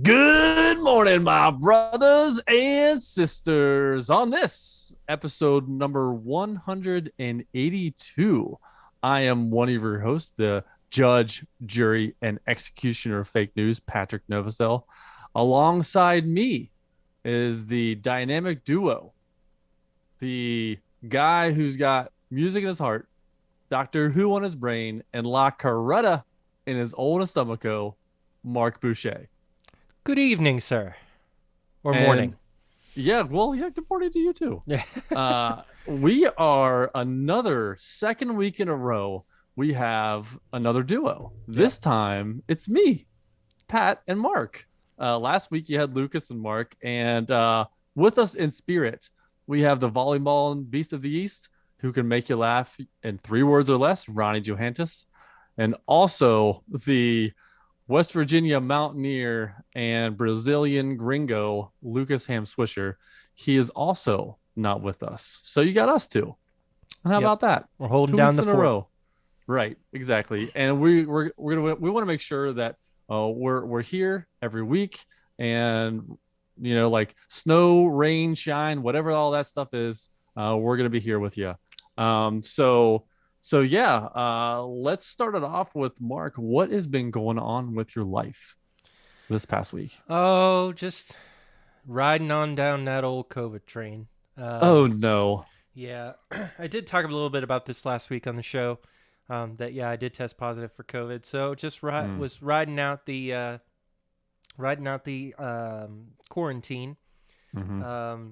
Good morning, my brothers and sisters. On this episode number 182, I am one of your hosts, the judge, jury, and executioner of fake news, Patrick Novosel. Alongside me is the dynamic duo, the guy who's got music in his heart, Doctor Who on his brain, and La Coretta in his old stomacho, Marc Boucher. Good evening, sir. Or And morning. yeah, good morning to you too. Yeah. We are another second week in a row. We have another duo. Yep. This time it's me, Pat and Marc. Last week you had Lucas and Marc, and with us in spirit, we have the volleyball and beast of the East who can make you laugh in 3 words or less, Ronnie Johantis, and also the West Virginia mountaineer and Brazilian gringo Lucas Ham Swisher. He is also not with us. So you got us two. And how Yep. about that? We're holding Two down weeks the in a fort. row. Right, exactly. And we want to make sure that we're here every week, and like snow, rain, shine, whatever all that stuff is, we're gonna be here with you. Yeah, let's start it off with Marc. What has been going on with your life this past week? Oh, just riding on down that old COVID train. Oh no. Yeah, I did talk a little bit about this last week on the show. That I did test positive for COVID. So just Mm, was riding out the quarantine. hmm.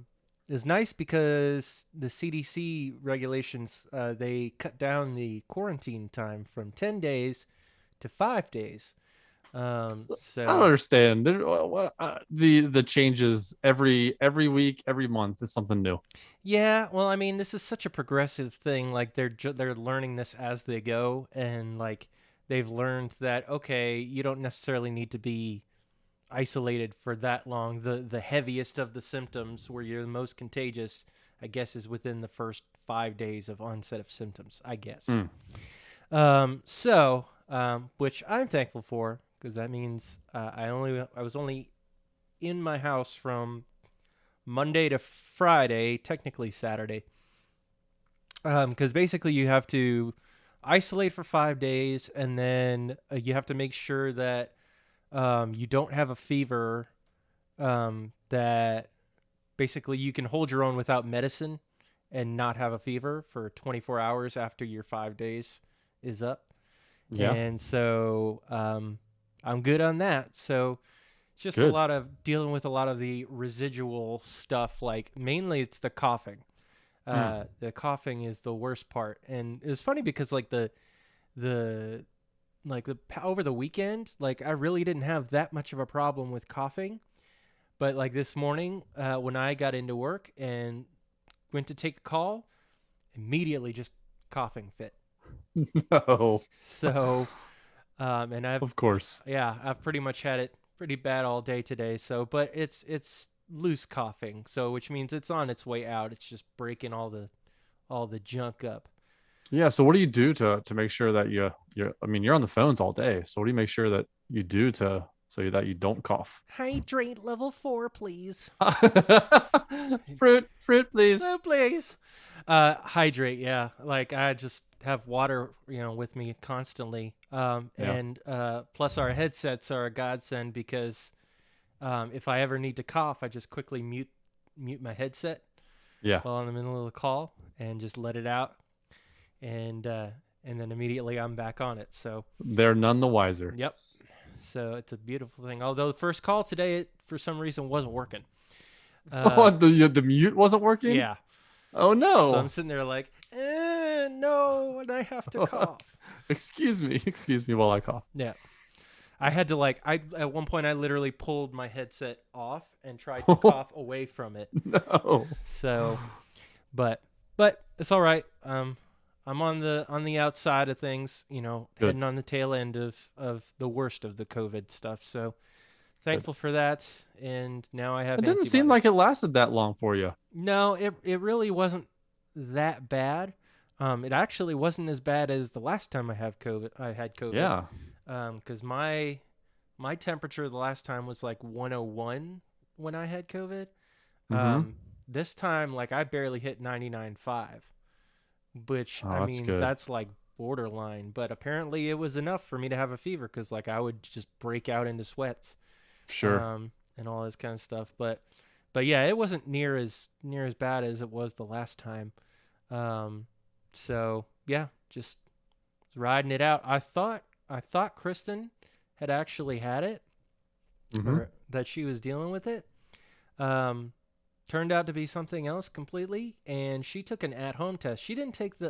Is nice because the CDC regulations they cut down the quarantine time from 10 days to 5 days. So, I don't So understand. The changes every week, every month is something new. yeah, well, I mean, this is such a progressive thing. Like they're learning this as they go, and like they've learned that okay, you don't necessarily need to be isolated for that long. The heaviest of the symptoms, where you're the most contagious, I guess, is within the first 5 days of onset of symptoms. I guess. Mm. Which I'm thankful for because that means I was only in my house from Monday to Friday, technically Saturday. Because basically you have to isolate for 5 days, and then you have to make sure that you don't have a fever. That basically you can hold your own without medicine and not have a fever for 24 hours after your 5 days is up. Yeah, And so I'm good on that. So it's just a good. lot of dealing with a lot of the residual stuff. Like mainly it's the coughing. Mm. The coughing is the worst part, and it was funny because the over the weekend, like I really didn't have that much of a problem with coughing, but like this morning when I got into work and went to take a call, immediately just coughing fit. No, So and of course. I've pretty much had it pretty bad all day today. So, but it's loose coughing, so which means it's on its way out. It's just breaking all the junk up. Yeah. So what do you do to make sure that you? I mean, you're on the phones all day. So what do you make sure that you do to so that you don't cough? Hydrate level 4, please. Fruit, please. Oh, please. Hydrate, yeah. Like I just have water, with me constantly. Yeah, And plus our headsets are a godsend because if I ever need to cough, I just quickly mute my headset yeah. while I'm in the middle of the call and just let it out, and then immediately I'm back on it. So, They're none the wiser. yep. So it's a beautiful thing. Although the first call today, it for some reason wasn't working. Oh, Uh, the mute wasn't working. yeah. Oh So I'm no. sitting there like, no, and I have to cough. Excuse me while I cough. Yeah. I had to I at one point I literally pulled my headset off and tried to cough away from it. No. So, but it's all right. I'm on the outside of things, Good. heading on the tail end of the worst of the COVID stuff. So, Good. thankful for that, and now I have It didn't seem like antibodies. it lasted that long for you. No, it really wasn't that bad. It actually wasn't as bad as the last time I had COVID. Yeah. Because my my temperature the last time was like 101 when I had COVID. Mm-hmm. This time, like I barely hit 99.5, which I Oh, that's mean good. that's like borderline. But apparently, it was enough for me to have a fever because like I would just break out into sweats, Sure. and all this kind of stuff. But yeah, it wasn't near as bad as it was the last time. Um, so yeah, just riding it out. I thought Kristen had actually had it, Mm-hmm. or that she was dealing with it. Um, Turned out to be something else completely, and she took an at-home test. She didn't take the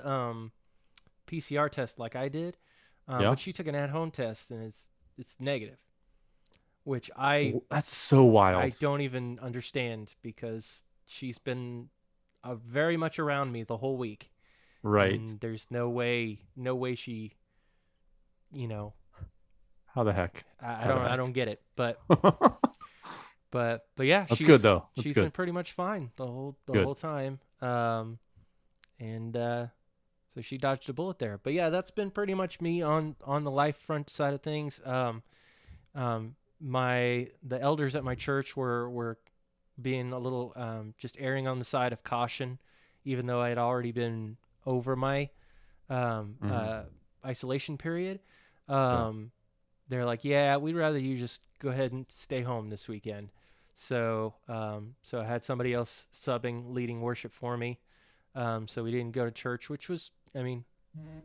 PCR test like I did, Yeah. but she took an at-home test, and it's negative, which I That's so I wild. don't even understand because she's been very much around me the whole week, Right. and there's no way she, you know, How the heck? I How the don't I heck? don't get it, but yeah, That's good though. That's she's been good. pretty much fine the Good. whole time. And so she dodged a bullet there. But yeah, that's been pretty much me on the life front side of things. The elders at my church were being a little just erring on the side of caution, even though I had already been over my um, Hmm. uh, isolation period. Yeah. Um, they're like, yeah, we'd rather you just go ahead and stay home this weekend. So I had somebody else subbing, leading worship for me. So we didn't go to church, which was, I mean,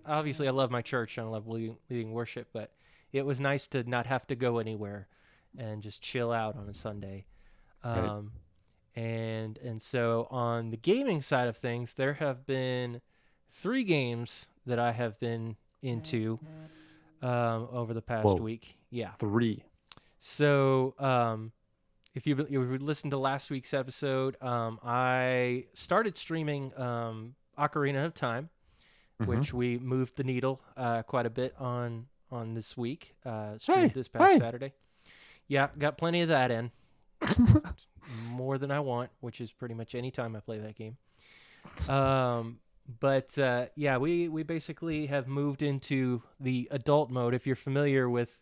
obviously I love my church and I love leading worship, but it was nice to not have to go anywhere and just chill out on a Sunday. Right. Um, and so on the gaming side of things, there have been 3 games that I have been into over the past Whoa. week. Yeah. 3. So if you listened to last week's episode, I started streaming Ocarina of Time, Mm-hmm. which we moved the needle quite a bit on this week. Streamed Hey. this past Hey. Saturday. Yeah, got plenty of that in. More than I want, which is pretty much any time I play that game. But yeah, we basically have moved into the adult mode. If you're familiar with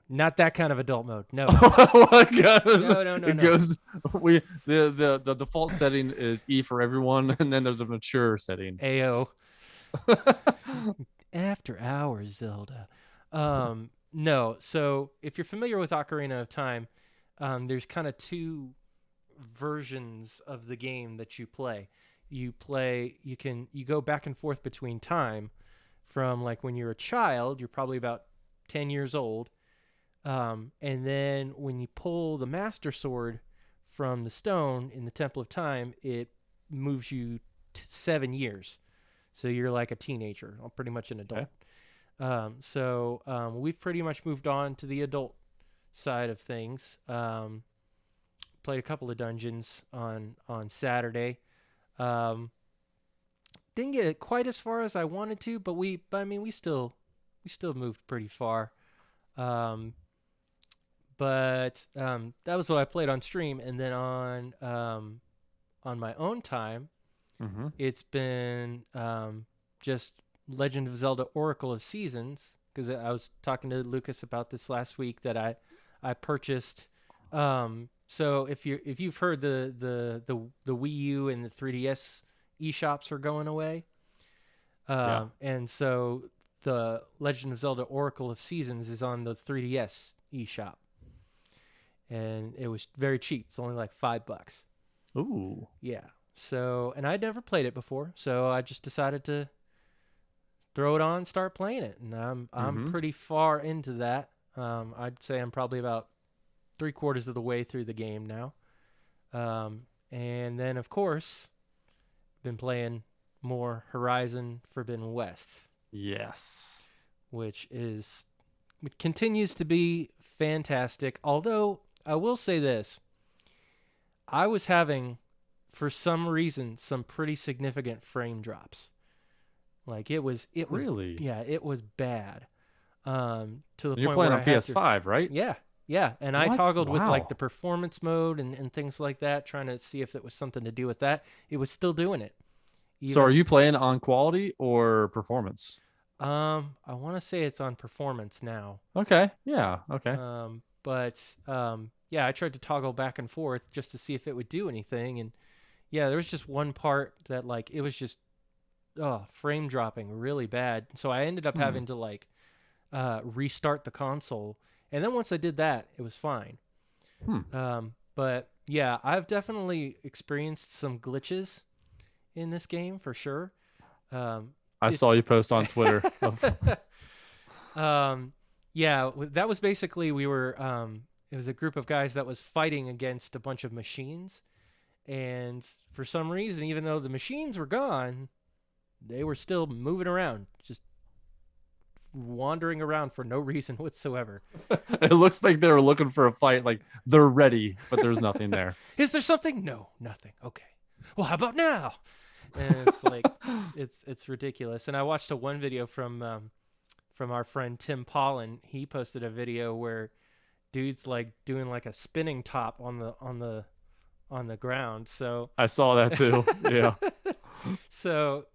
not that kind of adult mode, no, Oh my god. no, no, no, It no. goes the default setting is E for everyone, and then there's a mature setting. Ao After Hours Zelda. No. So if you're familiar with Ocarina of Time, there's kind of 2 versions of the game that you play. You go back and forth between time from like when you're a child, you're probably about 10 years old. And then when you pull the Master Sword from the stone in the Temple of Time, it moves you 7 years. So you're like a teenager, or pretty much an Okay. adult. We've pretty much moved on to the adult side of things. Played a couple of dungeons on Saturday. Um, didn't get it quite as far as I wanted to, but I mean, we still moved pretty far. Um, but that was what I played on stream, and then on my own time, Mm-hmm. it's been just Legend of Zelda: Oracle of Seasons, because I was talking to Lucas about this last week that I purchased. So if you've heard the Wii U and the 3DS eShops are going away, Yeah. and so the Legend of Zelda: Oracle of Seasons is on the 3DS eShop, and it was very cheap. It's only like $5. Ooh. Yeah. So, and I'd never played it before, so I just decided to throw it on, start playing it, and I'm Mm-hmm. pretty far into that. I'd say I'm probably about 3/4 of the way through the game now. And then of course, been playing more Horizon Forbidden West, Yes. which continues to be fantastic. Although I will say this, I was having, for some reason, some pretty significant frame drops. Like Really? yeah, it was bad. To the And you're point playing where on I had to, PS5, right? yeah, yeah. And I What? toggled with like the Wow. performance mode and things like that, trying to see if it was something to do with that. It was still doing it. So are Even you playing on quality or performance? I want to say it's on performance now. Okay. Yeah. Okay. But yeah, I tried to toggle back and forth just to see if it would do anything, and yeah, there was just one part that like it was just frame dropping really bad. So I ended up Hmm. having to like restart the console, and then once I did that, it was fine. Hmm. But yeah, I've definitely experienced some glitches in this game for sure. Um, I saw it's you post on Twitter. um, yeah, that was basically we were it was a group of guys that was fighting against a bunch of machines, and for some reason, even though the machines were gone, they were still moving around, just wandering around for no reason whatsoever. It looks like they were looking for a fight. Like they're ready, but there's nothing there. Is there something? No, nothing. Okay. Well, how about now? And it's like it's ridiculous. And I watched a one video from our friend Tim Pollen. He posted a video where dude's like doing like a spinning top on the ground. So I saw that too. Yeah. so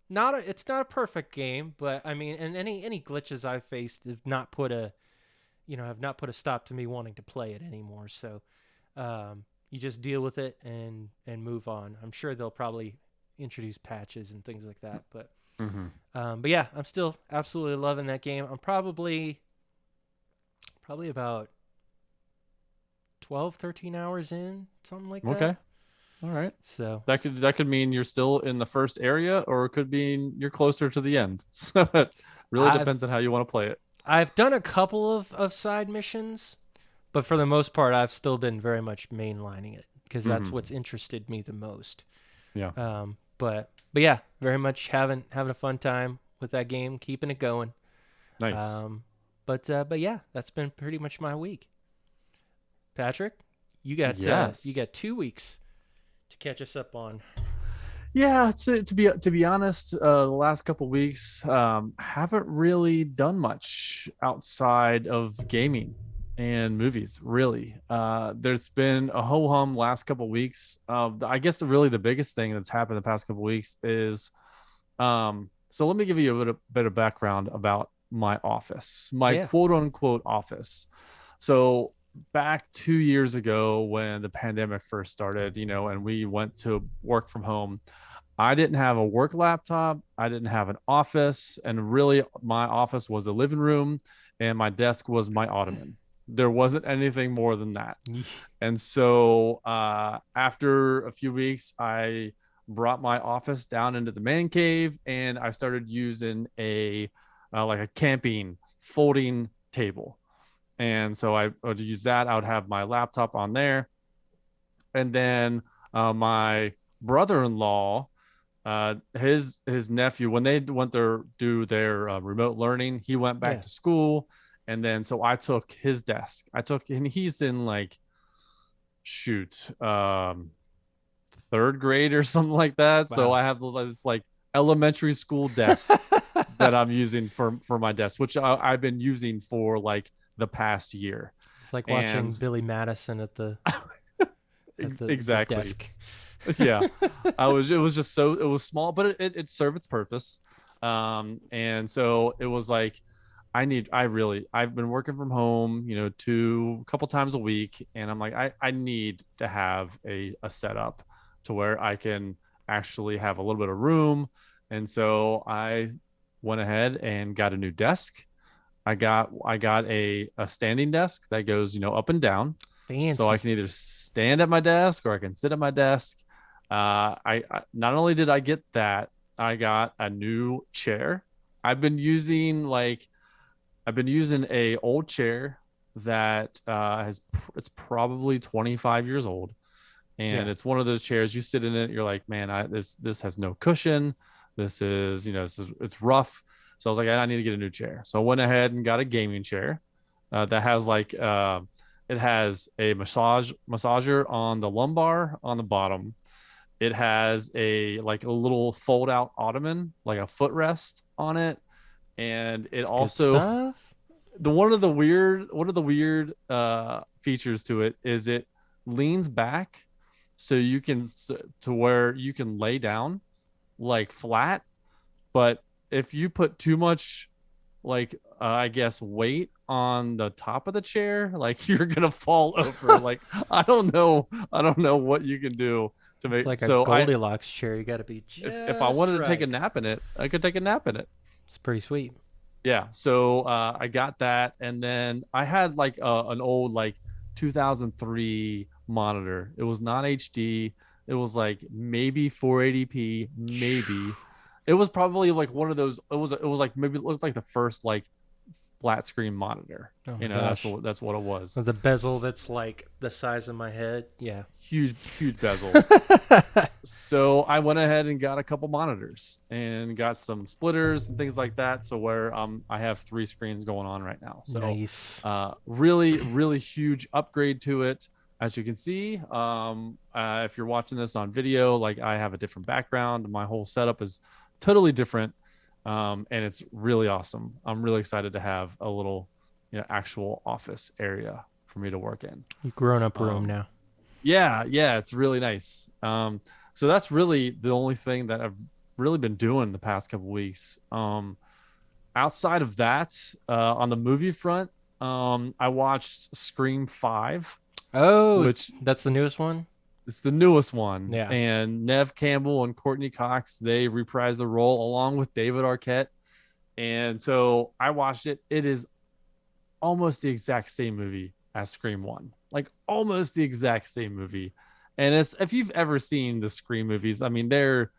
not a, it's not a perfect game, but I mean, and any glitches I've faced have not put a have not put a stop to me wanting to play it anymore. So you just deal with it and move on. I'm sure they'll probably introduce patches and things like that, Hmm. but yeah, I'm still absolutely loving that game. I'm probably about 12, 13 hours in, something like that. Okay. All right. So That could mean you're still in the first area, or it could mean you're closer to the end. So it really I've depends on how you want to play it. I've done a couple of side missions, but for the most part, I've still been very much mainlining it because that's Hmm. what's interested me the most. Yeah. But yeah, very much having a fun time with that game, keeping it going. Nice. Um, but yeah, that's been pretty much my week. Patrick, you got Yes. 2 weeks to catch us up on. Yeah, to be honest, the last couple weeks haven't really done much outside of gaming and movies. Really, there's been a ho hum last couple weeks. I guess the biggest thing that's happened the past couple weeks is, so let me give you a bit of background about my office, my Yeah, quote unquote office. So back 2 years ago when the pandemic first started, and we went to work from home, I didn't have a work laptop. I didn't have an office. And really, my office was the living room and my desk was my ottoman. There wasn't anything more than that. And so after a few weeks, I brought my office down into the man cave and I started using a like a camping folding table. And so I would use that. I would have my laptop on there. And then my brother-in-law, his nephew, when they went there do their remote learning, he went back yeah. to school, and then so I took his desk. And he's in like shoot third grade or something like that. So Wow. I have this like elementary school desk that I'm using for my desk, which I've been using for like the past year. It's like And watching Billy Madison at the exactly. desk. Yeah. It was just so it was small, but it served its purpose. And so it was like I've been working from home, a couple times a week, and I'm like I need to have a setup to where I can actually have a little bit of room. And so I went ahead and got a new desk. I got a standing desk that goes, up and down, so I Fancy. can either stand at my desk or I can sit at my desk. I not only did I get that, I got a new chair. I've been using like I've been using a old chair that it's probably 25 years old, and Yeah. it's one of those chairs you sit in it, you're like, man, this has no cushion. This is it's rough. So I was like, I need to get a new chair. So I went ahead and got a gaming chair that has like it has a massager on the lumbar on the bottom. It has a little fold out ottoman, like a footrest on it, and it It's good also stuff. the one of the weird features to it is it leans back so to where you can lay down like flat, but if you put too much like I guess weight on the top of the chair, like you're gonna fall over. Like I don't know what you can do to It's make. like a So I Goldilocks chair. You got to be if I just wanted to take a right. nap in it, I could take a nap in it. It's pretty sweet. Yeah. So I got that, and then I had like an old like 2003 monitor. It was not HD. It was like maybe 480p, maybe. It was probably like one of those. It was like maybe it looked like the first like flat screen monitor. Oh You my know, gosh. that's what it was. With the bezel that's like the size of my head. Yeah. Huge bezel. So I went ahead and got a couple monitors and got some splitters and things like that. So where I have three screens going on right now. So Nice. really huge upgrade to it. As you can see, if you're watching this on video, like I have a different background. My whole setup is totally different, and it's really awesome. I'm really excited to have a little, actual office area for me to work in. You grown up room Um, now. yeah, it's really nice. So that's really the only thing that I've really been doing the past couple weeks. Outside of that, on the movie front, I watched Scream 5, Oh, which that's the newest one? is the newest one. Yeah. And Nev Campbell and Courtney Cox, they reprised the role along with David Arquette. And so I watched it. It is almost the exact same movie as Scream 1. Like almost the exact same movie. And it's if you've ever seen the Scream movies, I mean they're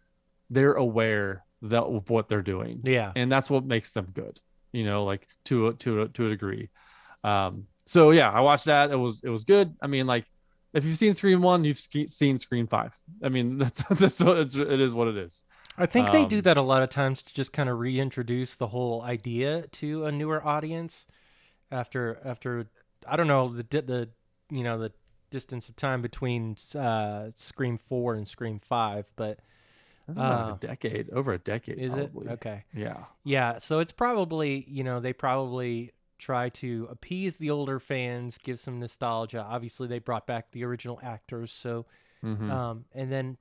aware that of what they're doing. Yeah. And that's what makes them good. Like to a degree. So yeah, I watched that. It was good. I mean, like if you've seen Scream 1, you've seen Scream 5. I mean, that's what it is what it is. I think they do Um that a lot of times to just kind of reintroduce the whole idea to a newer audience after I don't know the the distance of time between Scream 4 and Scream 5, but that's been like over a decade is it? probably. Okay. Yeah. Yeah, so it's probably, they probably try to appease the older fans, give some nostalgia. Obviously, they brought back the original actors, so Mm-hmm. and then,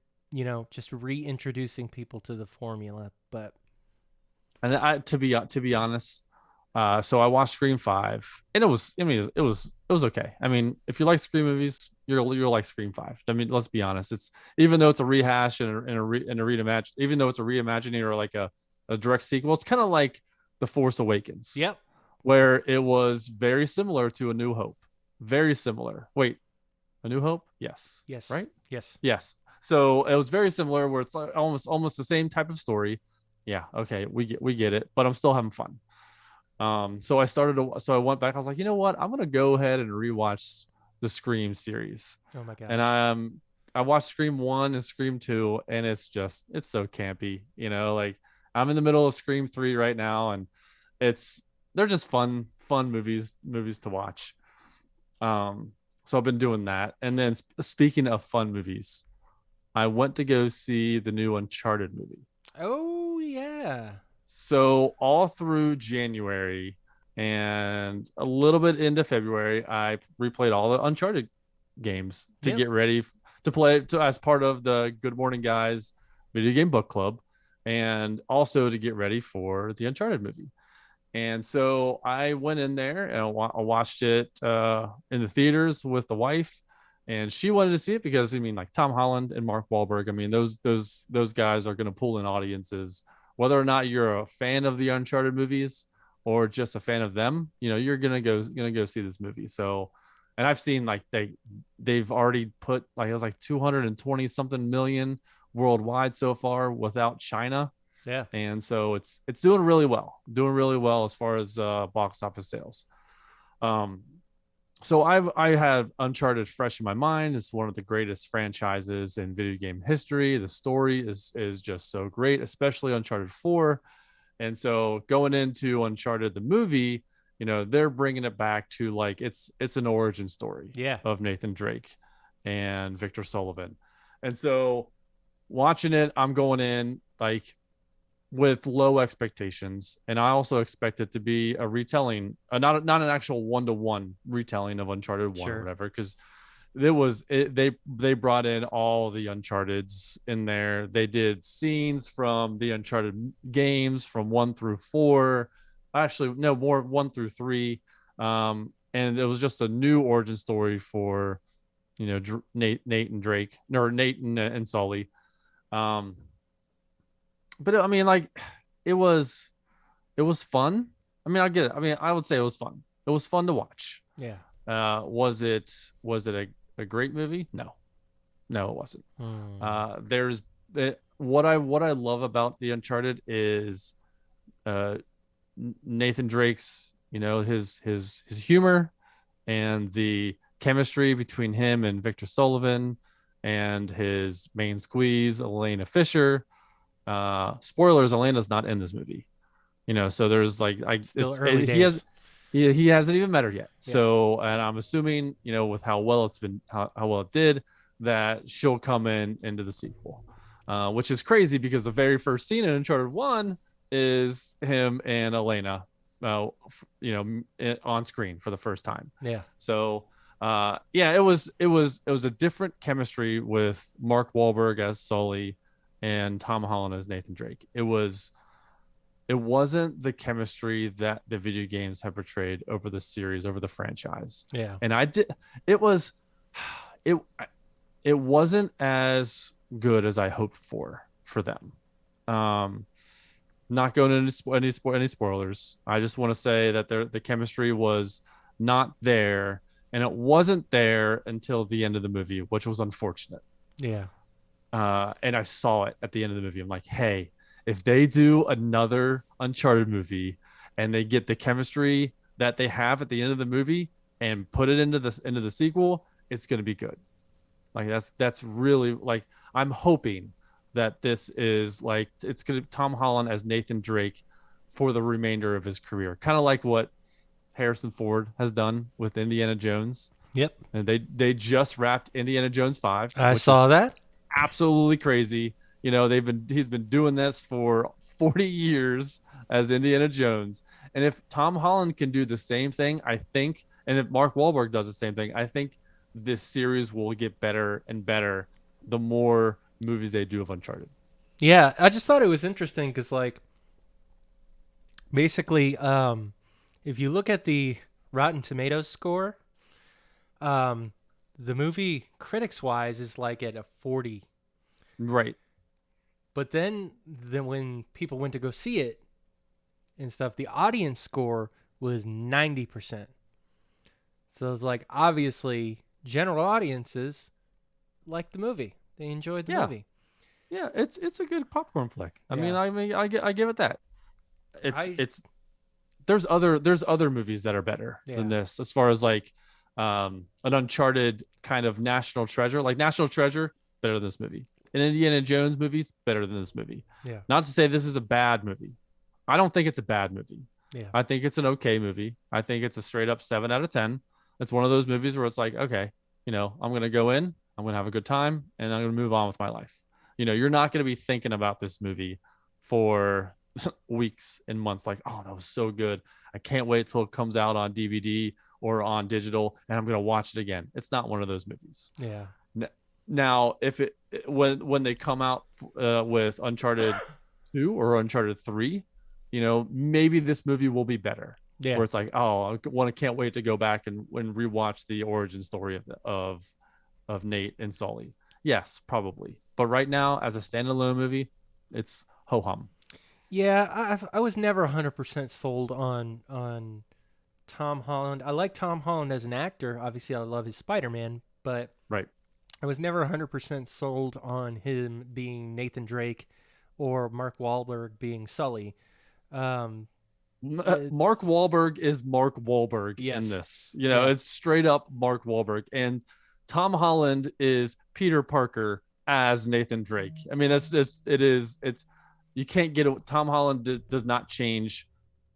just reintroducing people to the formula. But And to be honest, so I watched Scream 5, and it was okay. I mean, if you like Scream movies, you'll like Scream 5. I mean, let's be honest. It's even though it's a rehash and a reimagine, even though it's a reimagining or like a direct sequel, it's kind of like The Force Awakens, yep, where it was very similar to A New Hope. Very similar. Wait, A New Hope? Yes. yes, Right? yes. Yes. So it was very similar where it's like almost the same type of story. Yeah, okay, we get it, but I'm still having fun. So I went back. I was like, you know what? I'm gonna go ahead and rewatch the Scream series. Oh my And gosh. I watched Scream 1 and Scream 2, and it's so campy, like I'm in the middle of Scream 3 right now, and it's they're just fun movies to watch. So I've been doing that. And then speaking of fun movies, I went to go see the new Uncharted movie. Oh yeah. So all through January and a little bit into February, I replayed all the Uncharted games to Yep. get ready to play as part of the Good Morning Guys video game book club, and also to get ready for the Uncharted movie. And so I went in there and I watched it in the theaters with the wife, and she wanted to see it because I mean, like Tom Holland and Mark Wahlberg. I mean, those guys are going to pull in audiences, whether or not you're a fan of the Uncharted movies or just a fan of them. You're gonna go see this movie. So, and I've seen like they've already put like it was like 220 something million worldwide so far without China, Yeah. and so it's doing really well as far as box office sales. um so I have Uncharted fresh in my mind. It's one of the greatest franchises in video game history. The story is just so great, especially Uncharted 4. And so going into Uncharted the movie, they're bringing it back to like it's an origin story Yeah. of Nathan Drake and Victor Sullivan. And so watching it, I'm going in like with low expectations, and I also expect it to be a retelling, not an actual one-to-one retelling of Uncharted 1 or Sure. whatever, because they brought in all the Uncharted's in there. They did scenes from the Uncharted games from 1 through 4. Actually, no, more 1 through 3. And it was just a new origin story for Nate and Drake, or Nate and Sully. Um, but I mean, like, it was it was fun. I mean, I get it. I mean, I would say it was fun. It was fun to watch. Yeah. Was it a great movie? No, no, it wasn't. Hmm. There's what I love about the Uncharted is uh Nathan Drake's, his humor and the chemistry between him and Victor Sullivan and his main squeeze, Elena Fisher. Spoilers: Elena's not in this movie. So there's like Still early he has days. he hasn't even met her yet. Yeah. So, and I'm assuming, with how well how well it did, that she'll come into the sequel, which is crazy because the very first scene in Uncharted 1 is him and Elena, on screen for the first time. Yeah. So, yeah, it was a different chemistry with Mark Wahlberg as Sully and Tom Holland as Nathan Drake. It wasn't the chemistry that the video games have portrayed over the series, over the franchise. Yeah. And it was, it, it wasn't as good as I hoped for them. Um, Not going into any spoilers. I just want to say that the chemistry was not there, and it wasn't there until the end of the movie, which was unfortunate. Yeah. And I saw it at the end of the movie. I'm like, hey, if they do another Uncharted movie and they get the chemistry that they have at the end of the movie and put it into the sequel, it's gonna be good. Like that's really, like, I'm hoping that this is like it's gonna Tom Holland as Nathan Drake for the remainder of his career, kind of like what Harrison Ford has done with Indiana Jones. Yep. And they just wrapped Indiana Jones 5, I which is saw that. absolutely crazy. He's been doing this for 40 years as Indiana Jones. And if Tom Holland can do the same thing, I think, and if Mark Wahlberg does the same thing, I think this series will get better and better the more movies they do of Uncharted. Yeah. I just thought it was interesting because, like, basically, if you look at the Rotten Tomatoes score, um, the movie critics wise is like at a 40. Right. But then when people went to go see it and stuff, the audience score was 90%. So it's like, obviously general audiences like the movie. They enjoyed the Yeah. movie. Yeah, it's a good popcorn flick. Yeah. I mean, I give it that. I It's there's other movies that are better Yeah. than this, as far as like an Uncharted kind of national treasure. Like National Treasure, better than this movie. An Indiana Jones movies, better than this movie. Yeah. Not to say this is a bad movie. I don't think it's a bad movie. Yeah. I think it's an okay movie. I think it's a straight up 7 out of 10. It's one of those movies where it's like, okay, I'm gonna go in, I'm gonna have a good time, and I'm gonna move on with my life. You're not gonna be thinking about this movie for weeks and months, like, oh, that was so good. I can't wait till it comes out on DVD or on digital, and I'm gonna watch it again. It's not one of those movies. Yeah. Now, if it when they come out with Uncharted 2 or Uncharted 3, maybe this movie will be better. Yeah. Where it's like, oh, can't wait to go back and rewatch the origin story of Nate and Sully. Yes, probably. But right now, as a standalone movie, it's ho hum. Yeah, I was never 100% sold on Tom Holland. I like Tom Holland as an actor. Obviously, I love his Spider-Man, but Right. I was never 100% sold on him being Nathan Drake or Mark Wahlberg being Sully. Um, Mark Wahlberg is Mark Wahlberg Yes. in this. Yeah. It's straight up Mark Wahlberg. And Tom Holland is Peter Parker as Nathan Drake. I mean, it's you can't get it. Tom Holland does not change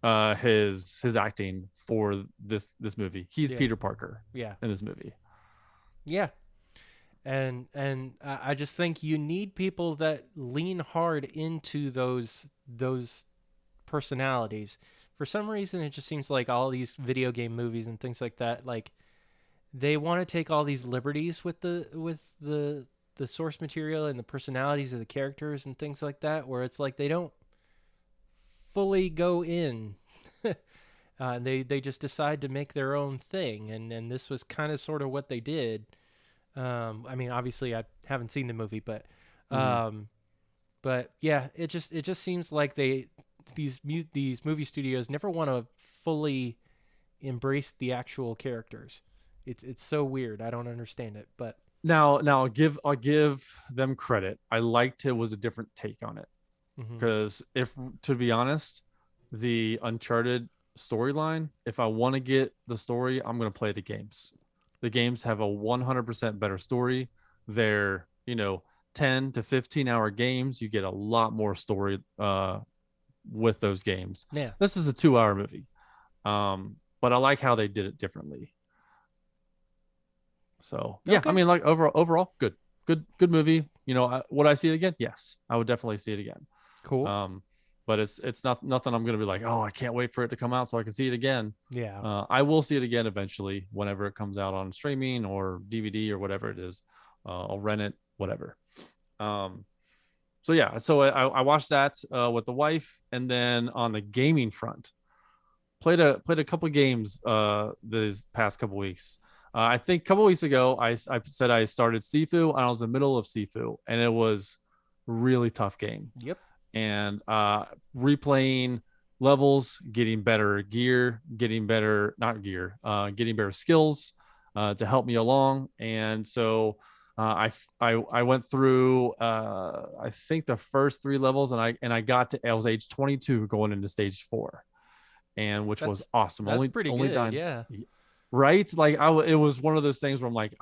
his acting for this movie. He's Yeah. Peter Parker yeah, in this movie. yeah, and I just think you need people that lean hard into those personalities. For some reason, it just seems like all these video game movies and things like that, like they want to take all these liberties with the source material and the personalities of the characters and things like that, where it's like they don't fully go in. They just decide to make their own thing, and this was kind of sort of what they did. I mean, obviously, I haven't seen the movie, Mhm. um, but yeah, it just seems like these movie studios never want to fully embrace the actual characters. It's so weird. I don't understand it, but Now I'll give them credit. I liked it was a different take on it mhm. because if to be honest, the Uncharted storyline, if I want to get the story, I'm gonna play the games. The games have a 100% better story. They're 10 to 15-hour games. You get a lot more story with those games. Yeah. This is a 2-hour movie, but I like how they did it differently. So yeah, I Okay. mean, like overall, good movie. Would I see it again? Yes, I would definitely see it again. Cool. Um, but it's not nothing I'm gonna be like, oh, I can't wait for it to come out so I can see it again. Yeah. I will see it again eventually whenever it comes out on streaming or DVD or whatever it is. I'll rent it, whatever. Um, so yeah, so I watched that with the wife, and then on the gaming front, played a couple games these past couple weeks. I think a couple weeks ago I said I started Sifu and I was in the middle of Sifu and it was really tough game. Yep. And replaying levels, getting better gear, getting better not gear, getting better skills to help me along. And so I went through I think the first 3 levels and I got to I was age 22 going into stage 4, and which was That's awesome. that's Only pretty only good. dying Yeah. right. Like it was one of those things where I'm like,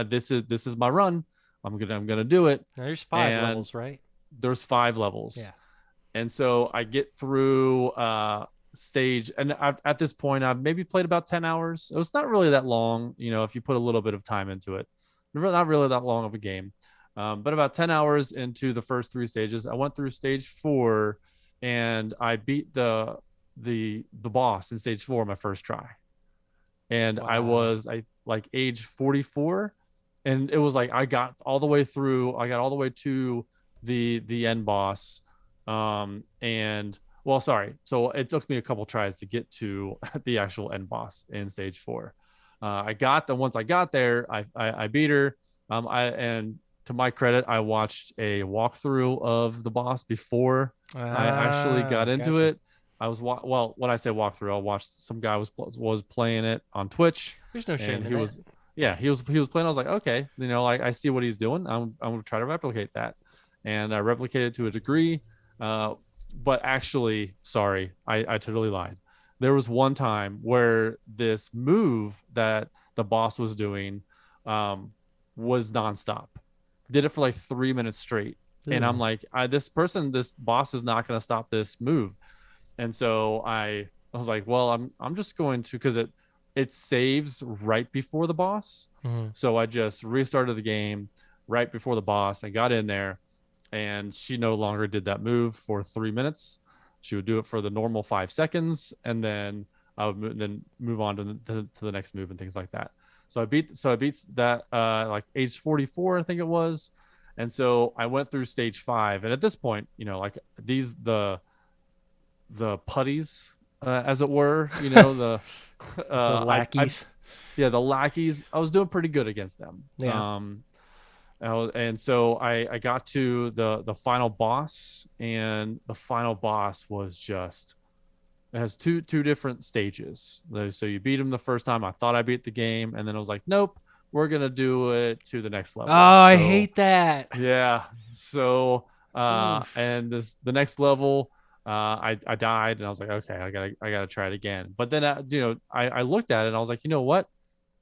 this is my run. I'm gonna do it. Now there's 5 And levels, right? there's 5 levels, Yeah. and so I get through stage, and at this point I've maybe played about 10 hours. It was not really that long, if you put a little bit of time into it. Not really that long of a game, but about 10 hours into the first 3 stages, I went through stage 4, and I beat the boss in stage 4 my first try, and I Wow. was I like age 44, and it was like I got all the way through. I got all the way to the end boss, and well, sorry. So it took me a couple tries to get to the actual end boss in stage 4. I got the once I got there, I beat her. And to my credit, I watched a walkthrough of the boss before I actually got into Gotcha. it. Well, when I say walkthrough, I watched some guy was playing it on Twitch, There's no and shame in that. he was playing. I was like, okay, I see what he's doing. I'm gonna try to replicate that, and I replicated to a degree. Uh, but actually, sorry, I totally lied. There was one time where this move that the boss was doing um, was nonstop. Did it for like 3 minutes straight, and I'm Ew. like, this boss is not going to stop this move. And so I was like, well, I'm just going to, because it saves right before the boss. Mhm. So I just restarted the game right before the boss. I got in there, and she no longer did that move for 3 minutes. She would do it for the normal 5 seconds, and then I would then move on to the next move and things like that. So I beat that like age 44, I think it was. And so I went through stage 5, and at this point, like these the putties, as it were, the The I lackeys. yeah, the lackeys. I was doing pretty good against them. Yeah. And so I got to the final boss, and the final boss was just, it has two different stages. So you beat him the first time. I thought I beat the game, and then I was like, nope, we're gonna do it to the next Oh, level. I So hate that. yeah. So Oof. and the next level, I died, and I was like, okay, I gotta try it again. But then I looked at it and I was like, you know what?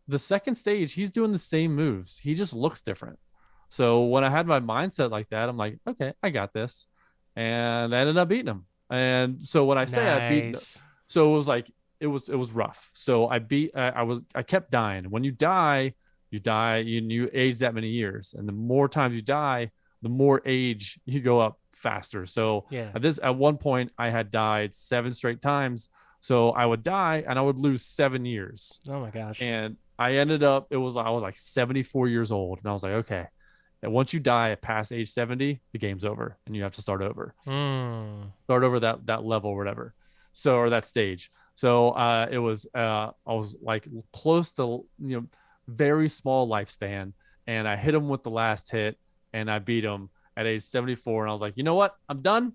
The second stage, he's doing the same moves. He just looks different. So when I had my mindset like that, I'm like, okay, I got this, and I ended up beating him. And so when I say I beat, Nice. so it was like it was rough. So I kept dying. When you die, you age that many years, and the more times you die, the more age you go up faster. So Yeah. at one point I had died 7 straight times. So I would die and I would lose 7 years. Oh my gosh. And I ended up, it was, I was like 74 years old. And I was like, okay. And once you die at past age 70, the game's over and you have to start over. Hmm. Start over that level or whatever. So, or that stage. So it was I was like close to, very small lifespan. And I hit him with the last hit and I beat him at age 74. And I was like, you know what? I'm done.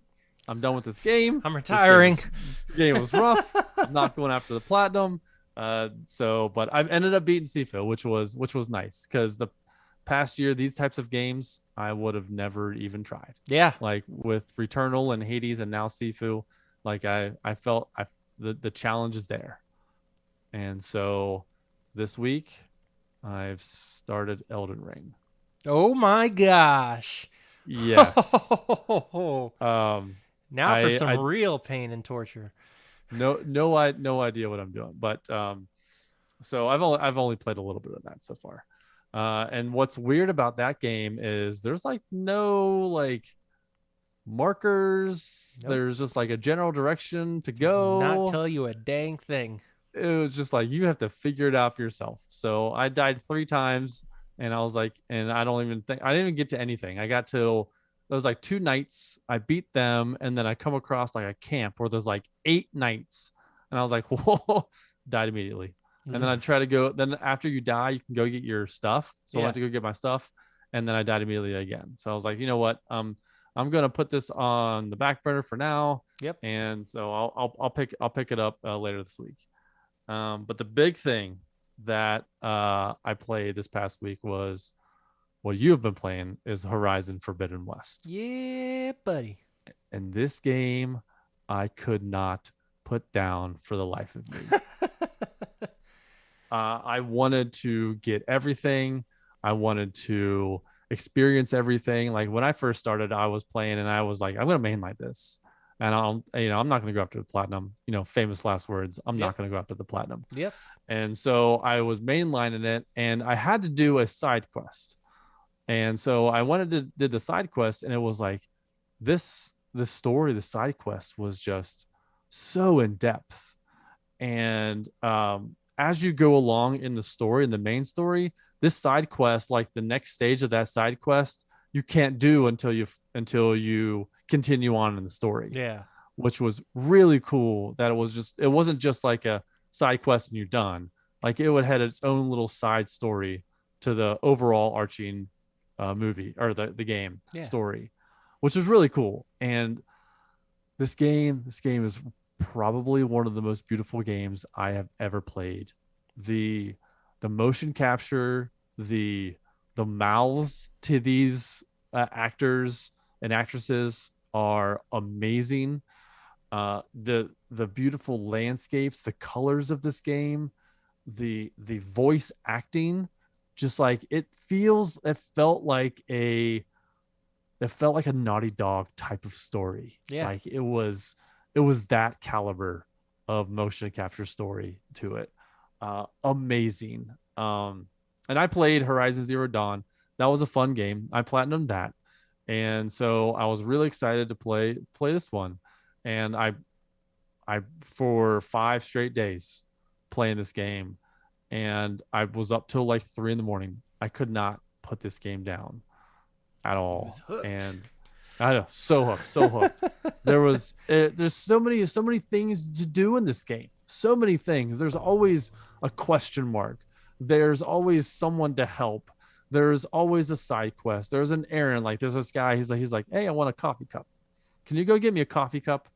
I'm done with this game. I'm This game retiring. was this game was rough. I'm not going after the platinum. But I've ended up beating Sifu, which was nice because the past year these types of games I would have never even tried. Yeah. Like with Returnal and Hades and now Sifu, like I felt the challenge is there. And so this week I've started Elden Ring. Oh my gosh. Yes. Um Now for some I real pain and torture. no idea what I'm doing, but so I've only played a little bit of that so far. And what's weird about that game is there's like no like markers. Nope. There's just like a general direction to Does not go. tell you a dang thing. It was just like you have to figure it out for yourself. So I died 3 times and I was like, and I didn't even get to anything. I got to those like 2 nights. I beat them, and then I come across like a camp where there's like 8 nights. And I was like, whoa, died immediately. And then I try to go, then after you die, you can go get your stuff. So I Yeah. went to go get my stuff, and then I died immediately again. So I was like, you know what? I'm gonna put this on the back burner for now. Yep. And so I'll pick it up later this week. But the big thing that I played this past week was what you have been playing is Horizon Forbidden West. Yeah, buddy. And this game I could not put down for the life of me. I wanted to get everything. I wanted to experience everything. Like when I first started, I was playing and I was like, I'm gonna mainline this. And I'm not gonna go after the platinum, famous last words. I'm Yep. not gonna go after the platinum. Yep. And so I was mainlining it and I had to do a side quest. And so I wanted to did the side quest, and it was like this story, the side quest was just so in depth. And as you go along in the story, in the main story, this side quest, like the next stage of that side quest, you can't do until you continue on in the story, Yeah. which was really cool. That it wasn't just like a side quest and you're done. Like it would had its own little side story to the overall arching movie or the game Yeah. story, which was really cool. And this game is probably one of the most beautiful games I have ever played. The the motion capture, the the mouths to these actors and actresses are amazing. The beautiful landscapes, the colors of this game, the voice acting, just like it felt like a Naughty Dog type of story. Yeah. Like it was that caliber of motion capture story to it. Amazing. And I played Horizon Zero Dawn. That was a fun game. I platinumed that, and so I was really excited to play this one. And I for 5 straight days playing this game, and I was up till like 3 in the morning. I could not put this game down at He was all. hooked. And I know, so hooked, so hooked. There's so many things to do in this game. So many things. There's always a question mark. There's always someone to help. There's always a side quest. There's an errand. Like there's this guy. He's like, hey, I want a coffee cup. Can you go get me a coffee cup?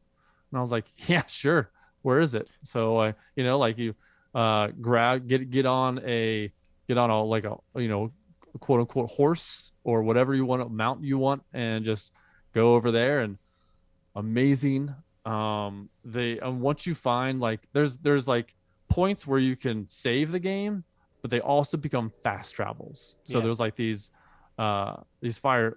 And I was like, yeah, sure. Where is it? So I, like you grab get on a like a quote unquote horse or whatever you want, mount you want, and just go over there. And amazing. They once you find like there's like points where you can save the game, but they also become fast travels. So Yeah. there's like these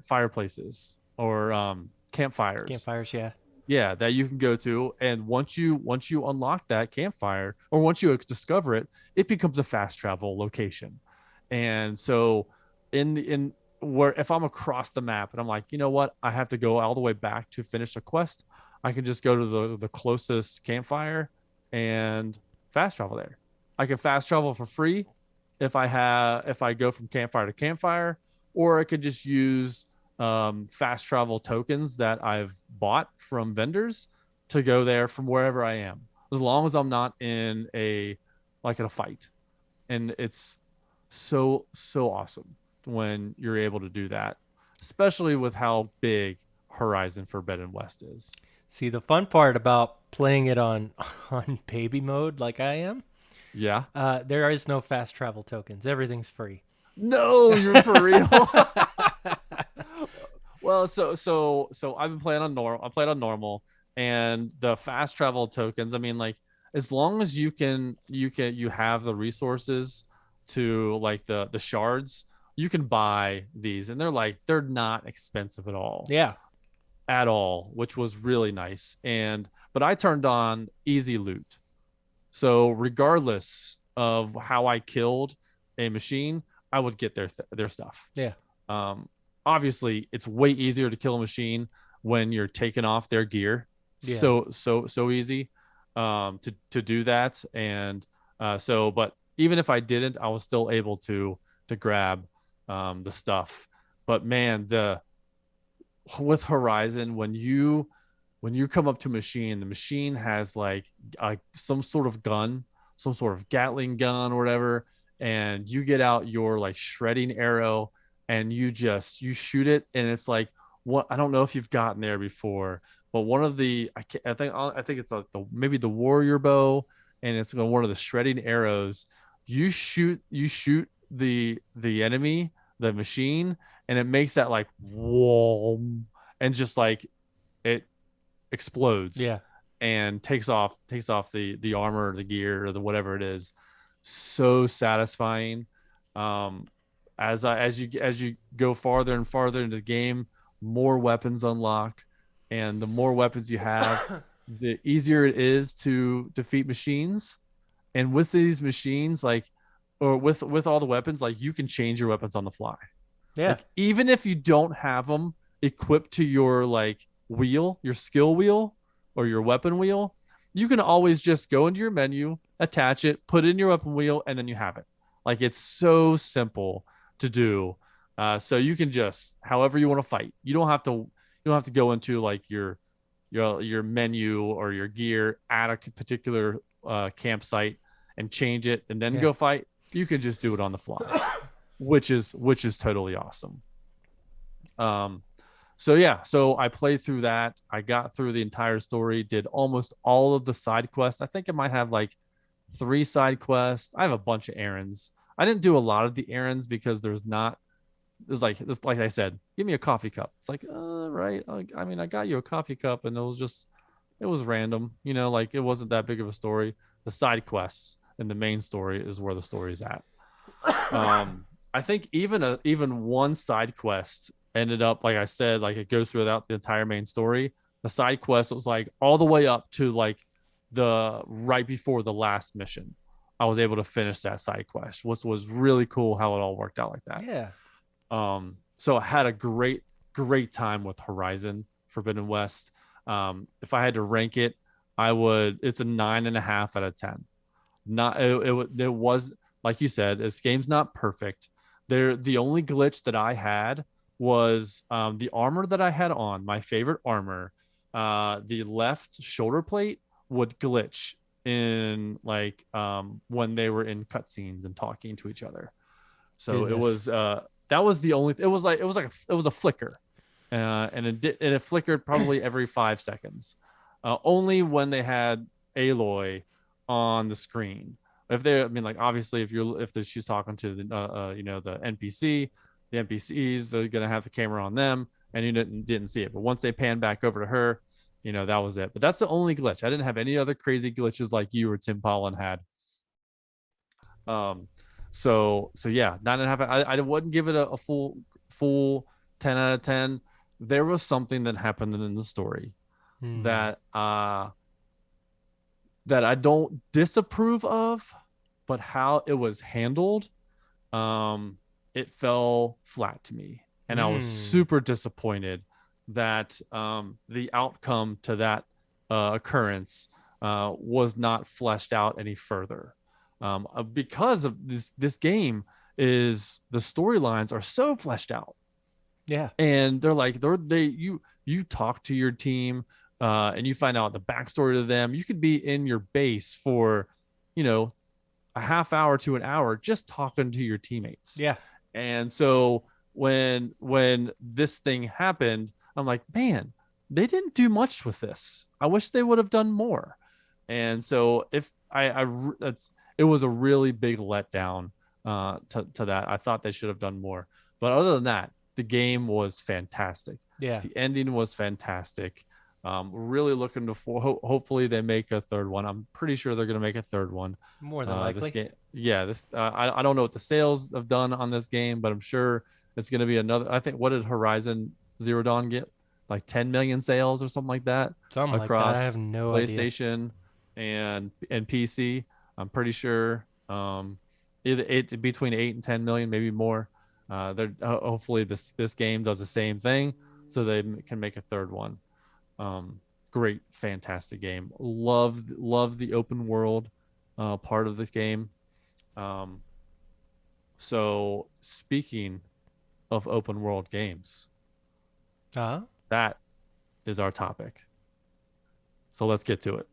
fireplaces or campfires, Campfires. Yeah. yeah, that you can go to. And once you unlock that campfire, or once you discover it, it becomes a fast travel location. And so in where if I'm across the map and I'm like, you know what, I have to go all the way back to finish a quest, I can just go to the closest campfire and fast travel there. I can fast travel for free, if I go from campfire to campfire, or I could just use fast travel tokens that I've bought from vendors to go there from wherever I am, as long as I'm not in a fight. And it's so awesome when you're able to do that, especially with how big Horizon Forbidden West is. See, the fun part about playing it on on baby mode like I am, Yeah. there is no fast travel tokens. Everything's free. No, you're for real. Well, so I've been playing on normal. I played on normal, and the fast travel tokens. I mean, like as long as you have the resources to like the shards, you can buy these, and they're not expensive Yeah. at all, which was really nice. And but I turned on easy loot, so regardless of how I killed a machine, I would get their stuff. Yeah. Um, Obviously, it's way easier to kill a machine when you're taking off their gear. Yeah. So easy to do that, and but even if I didn't, I was still able to grab the stuff. But man, the with Horizon, when you come up to a machine, the machine has like some sort of gun, some sort of Gatling gun or whatever, and you get out your like shredding arrow and you shoot it, and it's like what I don't know if you've gotten there before, but one of the I think it's like maybe the warrior bow, and it's one of the shredding arrows. You shoot the enemy, the machine, and it makes that like whoa, and just like it explodes Yeah. and takes off the armor, the gear, or the whatever it is. So satisfying. Um, as you go farther and farther into the game, more weapons unlock, and the more weapons you have, the easier it is to defeat machines. And with these machines, like or with all the weapons, like you can change your weapons on the fly. Yeah. Like even if you don't have them equipped to your like wheel, your skill wheel or your weapon wheel, you can always just go into your menu, attach it, put it in your weapon wheel, and then you have it. Like it's so simple to do. So you can just however you want to fight. You don't have to go into like your menu or your gear at a particular campsite and change it and then Yeah. go fight. You can just do it on the fly, which is totally awesome. Um, so yeah, so I played through that. I got through the entire story, did almost all of the side quests. I think I might have like three side quests. I have a bunch of errands. I didn't do a lot of the errands because there's like I said, give me a coffee cup. It's like, right. I mean, I got you a coffee cup, and it was random. Like it wasn't that big of a story. The side quests and the main story is where the story's at. I think even one side quest ended up, like I said, like it goes throughout the entire main story. The side quest was like all the way up to like the right before the last mission. I was able to finish that side quest, which was really cool how it all worked out like that. Yeah. So I had a great time with Horizon Forbidden West. If I had to rank it, I would. It's a 9.5 out of 10. Not it was like you said, this game's not perfect. The only glitch that I had was the armor that I had on, my favorite armor. The left shoulder plate would glitch in like when they were in cutscenes and talking to each other. So it Goodness. was that was the only. It was a flicker, and it flickered probably every 5 seconds. Only when they had Aloy on the screen. If they, I mean, like obviously, she's talking to the NPC, the NPCs are gonna have the camera on them, and you didn't see it. But once they pan back over to her, that was it. But that's the only glitch. I didn't have any other crazy glitches like you or Tim Pollen had. Um, so yeah, 9.5. I wouldn't give it a full 10 out of 10. There was something that happened in the story Hmm. that that I don't disapprove of, but how it was handled, um, it fell flat to me, and I was Hmm. super disappointed that the outcome to that occurrence was not fleshed out any further. because of this game is the storylines are so fleshed out, Yeah. and they're like you talk to your team, and you find out the backstory to them. You could be in your base for, you know, a half hour to an hour just talking to your teammates. Yeah. And so when this thing happened, I'm like, man, they didn't do much with this. I wish they would have done more. And so if I that's it was a really big letdown to that. I thought they should have done more. But other than that, the game was fantastic. Yeah. The ending was fantastic. Really looking to hopefully they make a third one. I'm pretty sure they're going to make a third one. More than This likely. game, yeah, this I don't know what the sales have done on this game, but I'm sure it's going to be another. I think what did Horizon Zero Dawn get? Like 10 million sales or something like that Something like that. I have across no idea. PlayStation and PC. I'm pretty sure either it's between 8 and 10 million, maybe more. They're hopefully this game does the same thing, so they can make a third one. Um, Great, fantastic game. Love the open world part of this game. Um, so speaking of open world games, Uh-huh. that is our topic. So let's get to it.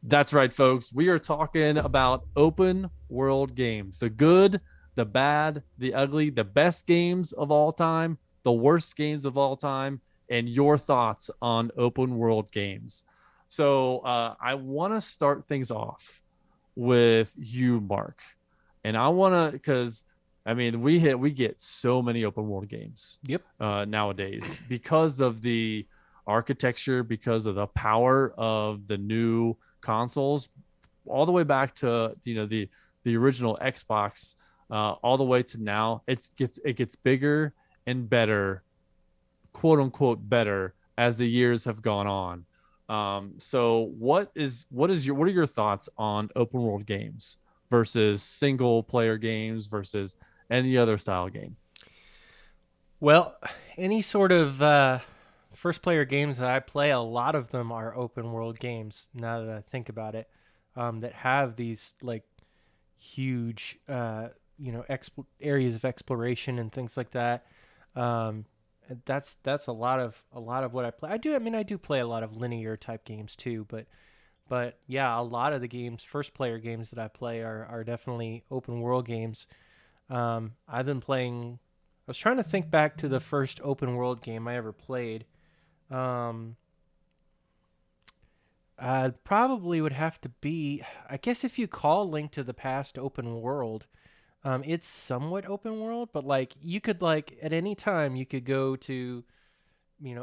That's right, folks. We are talking about open world games, the good, the bad, the ugly, the best games of all time, the worst games of all time, and your thoughts on open world games. So I want to start things off with you, Mark. And I want to, because I mean, we get so many open world games Yep. nowadays because of the architecture, because of the power of the new consoles, all the way back to the original Xbox, all the way to now. It gets bigger and better, quote unquote better, as the years have gone on. So what are your thoughts on open world games versus single player games versus any other style game? Well, any sort of first player games that I play, a lot of them are open world games. Now that I think about it, that have these like huge, areas of exploration and things like that. Um, and that's a lot of what I play. I do play a lot of linear type games too, but yeah, a lot of the games, first player games that I play are definitely open world games. I've been playing. I was trying to think back to the first open world game I ever played. Um, I probably would have to be. I guess if you call Link to the Past open world, it's somewhat open world, but like you could like at any time you could go to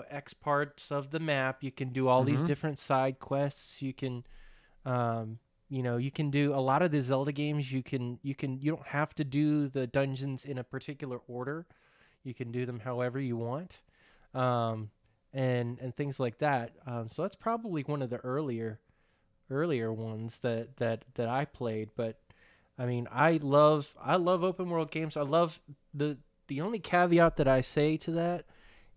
X parts of the map. You can do all these Mm-hmm. different side quests. You can you can do a lot of the Zelda games. You don't have to do the dungeons in a particular order. You can do them however you want, um, and things like that. So that's probably one of the earlier ones that I played. But I mean, I love open world games. I love the only caveat that I say to that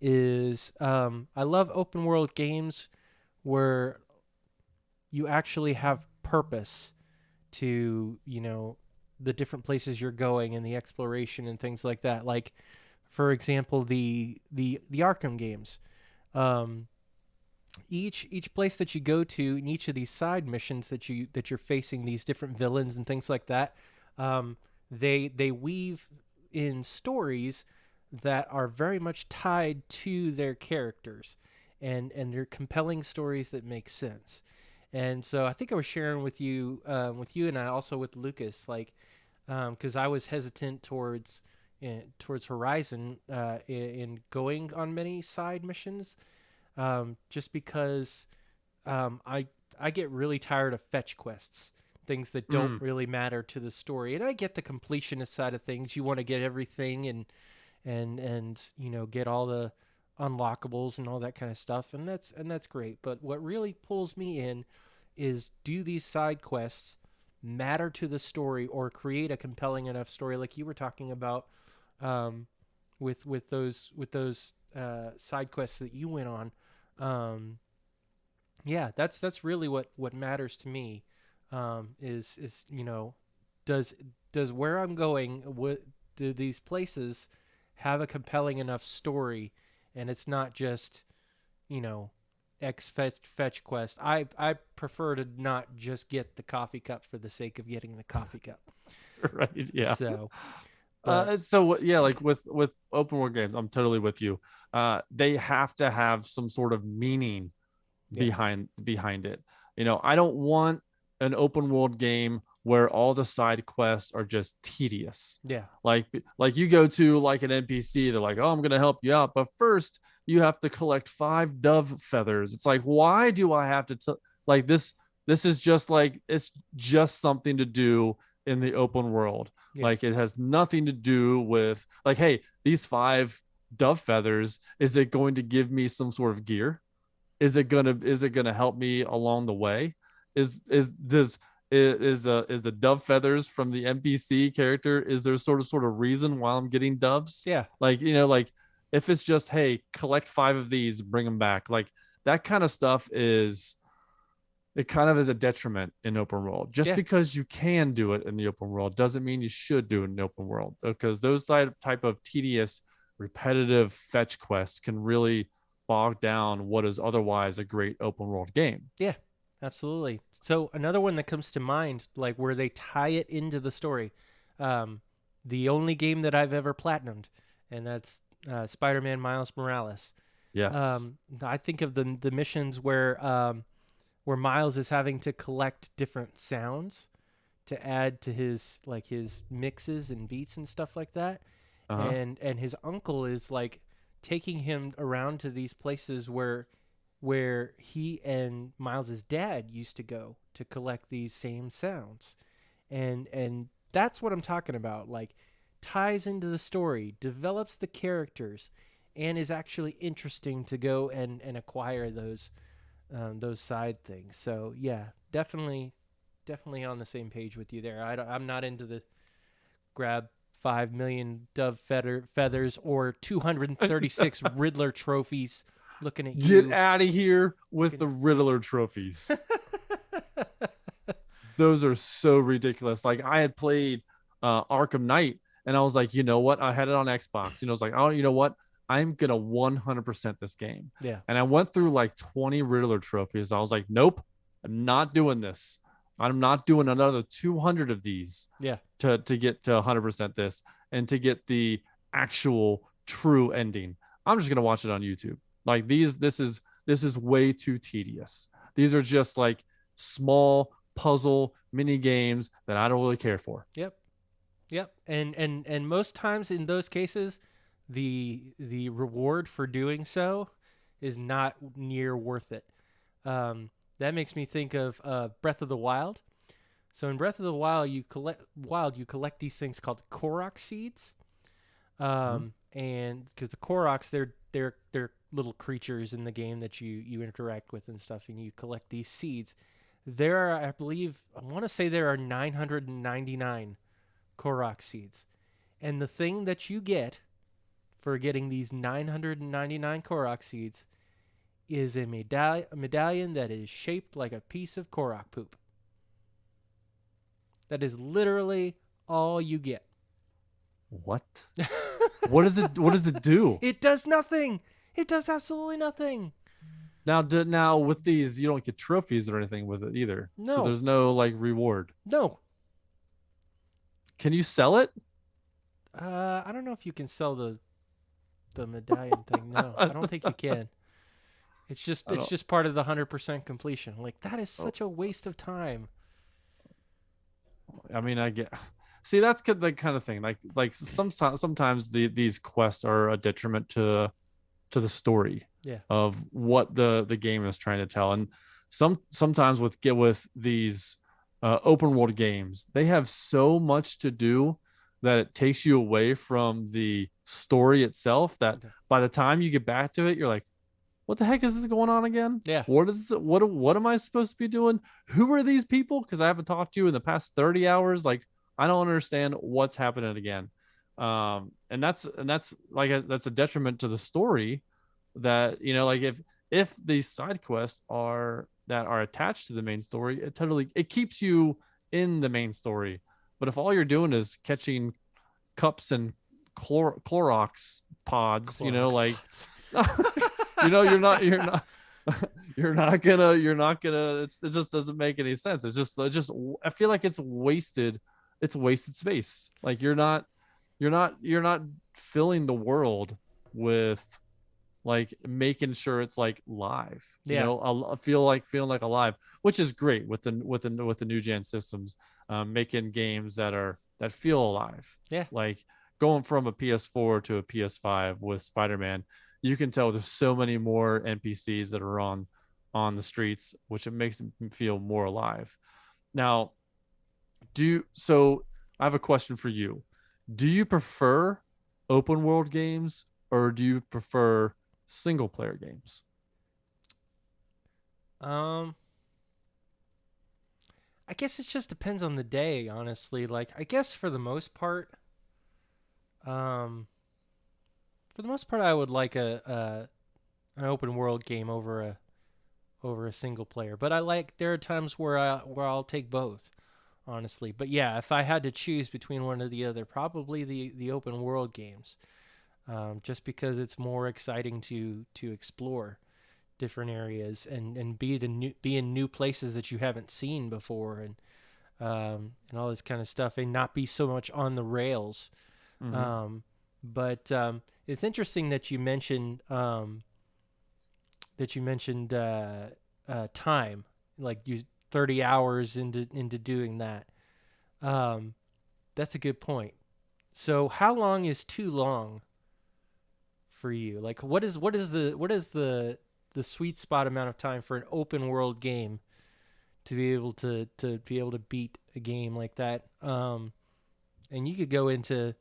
is I love open world games where you actually have purpose to the different places you're going and the exploration and things like that. Like, for example, the Arkham games. Um, each place that you go to in each of these side missions that you're facing these different villains and things like that, they weave in stories that are very much tied to their characters, and they're compelling stories that make sense. And so I think I was sharing with you and I also with Lucas, like, because I was hesitant towards Horizon in going on many side missions, just because I get really tired of fetch quests, things that don't Mm. really matter to the story. And I get the completionist side of things. You want to get everything and get all the unlockables and all that kind of stuff, and that's great. But what really pulls me in is, do these side quests matter to the story or create a compelling enough story, like you were talking about, um, with those side quests that you went on, um, Yeah, that's really what matters to me. Is does does where I'm going, what do these places have a compelling enough story, and it's not just you know X fetch quest. I prefer to not just get the coffee cup for the sake of getting the coffee cup. Right? Yeah. So, but So yeah, like with open world games, I'm totally with you. They have to have some sort of meaning yeah, behind it. I don't want an open world game where all the side quests are just tedious. yeah, Like like you go to like an NPC, they're like, "Oh, I'm gonna help you out, but first you have to collect 5 dove feathers." It's like, why do I have to like this? This is just like it's just something to do in the open world. yeah, Like it has nothing to do with like, hey, these 5 dove feathers, is it going to give me some sort of gear? Is it gonna help me along the way? Is this is the dove feathers from the NPC character? Is there sort of reason why I'm getting doves? yeah, Like like if it's just, hey, collect 5 of these, bring them back. Like that kind of stuff is it kind of is a detriment in open world. Just yeah, because you can do it in the open world doesn't mean you should do it in the open world, because those type of tedious, repetitive fetch quests can really bog down what is otherwise a great open world game. yeah. Absolutely. So another one that comes to mind, like where they tie it into the story, um, the only game that I've ever platinumed, and that's Spider-Man Miles Morales. Yes. I think of the missions where Miles is having to collect different sounds to add to his mixes and beats and stuff like that, Uh-huh. and his uncle is like taking him around to these places where he and Miles's dad used to go to collect these same sounds, and that's what I'm talking about. Like ties into the story, develops the characters, and is actually interesting to go and acquire those side things. So yeah, definitely on the same page with you there. I'm not into the grab 5 million dove feathers or 236 Riddler trophies. Looking at Get you, out of here with looking. the Riddler trophies. Those are so ridiculous. Like I had played Arkham Knight, and I was like, you know what? I had it on Xbox. I was like, oh, you know what? I'm gonna 100% this game. Yeah, And I went through like 20 Riddler trophies. I was like, nope, I'm not doing this. I'm not doing another 200 of these yeah, to get to 100% this and to get the actual true ending. I'm just gonna watch it on YouTube. Like this is way too tedious. These are just like small puzzle mini games that I don't really care for. yep, yep. And most times in those cases, the reward for doing so is not near worth it. That makes me think of Breath of the Wild. So in Breath of the Wild, you collect these things called Korok seeds, Mm-hmm. and because the Koroks, they're little creatures in the game that you interact with and stuff, and you collect these seeds. There are, I believe, I want to say there are 999 Korok seeds, and the thing that you get for getting these 999 Korok seeds is a medallion that is shaped like a piece of Korok poop. That is literally all you get. What? What does it do? It does nothing. It does absolutely nothing. Now with these, you don't get trophies or anything with it either. So No, there's no like reward. no. Can you sell it? I don't know if you can sell the medallion thing. No, I don't think you can. It's just I it's don't. just part of the 100% completion. Like that is Oh, such a waste of time. I mean, I get. See, that's the kind of thing. Like sometimes these quests are a detriment to the story Yeah, of what the game is trying to tell. And sometimes with these open world games, they have so much to do that it takes you away from the story itself, that okay. by the time you get back to it, you're like, what the heck is this going on again? Yeah, What am I supposed to be doing? Who are these people? Because I haven't talked to you in the past 30 hours. Like I don't understand what's happening again. And that's like that's a detriment to the story, that like if these side quests are that are attached to the main story, it keeps you in the main story. But if all you're doing is catching cups and Clorox pods, Clorox like pots. you're not you're not gonna it just doesn't make any sense. It's just I feel like it's wasted space. Like you're not filling the world with like making sure it's like live. Yeah. I feel like feeling like alive, which is great with the new gen systems, making games that feel alive. Yeah. Like going from a PS4 to a PS5 with Spider-Man, you can tell there's so many more NPCs that are on the streets, which it makes them feel more alive. Now, I have a question for you. Do you prefer open world games or do you prefer single player games? Um, I guess it just depends on the day, honestly. Like, I guess um, for the most part, I would like a an open world game over a single player. But there are times where I'll take both, honestly. But yeah, if I had to choose between one or the other, probably the open world games, just because it's more exciting to explore different areas and be in new places that you haven't seen before, and all this kind of stuff, and not be so much on the rails. Mm-hmm. But it's interesting that you mentioned time, like you 30 hours into doing that. Um, that's a good point. So how long is too long for you? Like what is the sweet spot amount of time for an open world game to be able to beat a game like that? And you could go into,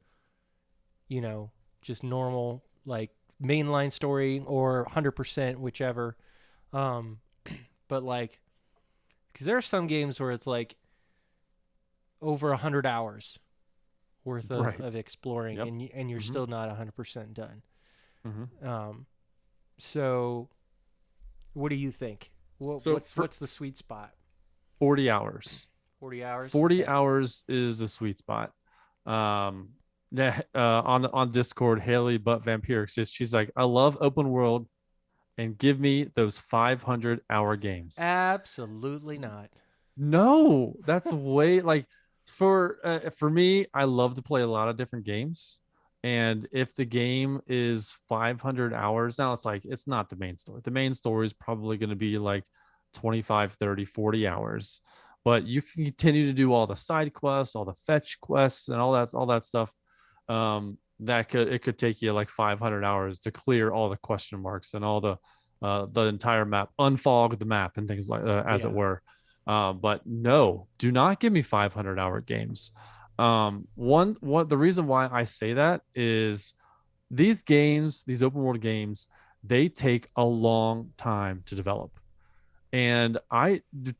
you know, just normal like mainline story or 100%, whichever. Um, but like, because there are some games where it's like over 100 hours worth Right. of exploring, Yep. and you're Mm-hmm. still not 100% done. Mm-hmm. Um, so what do you think? So for What's the sweet spot? 40 hours. 40 hours? 40 Okay. hours is a sweet spot. Um yeah, on Discord, Haley Butt Vampiric she's like, I love open world and give me those 500-hour games. Absolutely not. No, that's way like for me, I love to play a lot of different games. And if the game is 500 hours, now it's like it's not the main story. The main story is probably going to be like 25, 30, 40 hours. But you can continue to do all the side quests, all the fetch quests, and all that stuff. It could take you like 500 hours to clear all the question marks and all the entire map, unfog the map and things like as it Yeah. were. But no, do not give me 500-hour games. The reason why I say that is these games, these open world games, they take a long time to develop. And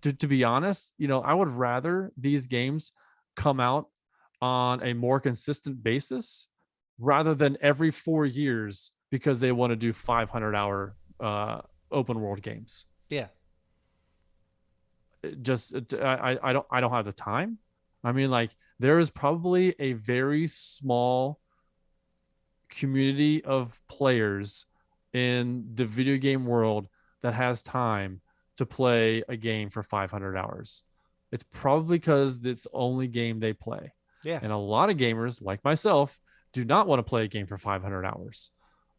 to be honest, I would rather these games come out on a more consistent basis rather than every 4 years because they want to do 500-hour open world games. Yeah. I don't have the time. I mean, like there is probably a very small community of players in the video game world that has time to play a game for 500 hours. It's probably because it's the only game they play. Yeah. And a lot of gamers like myself do not want to play a game for 500 hours.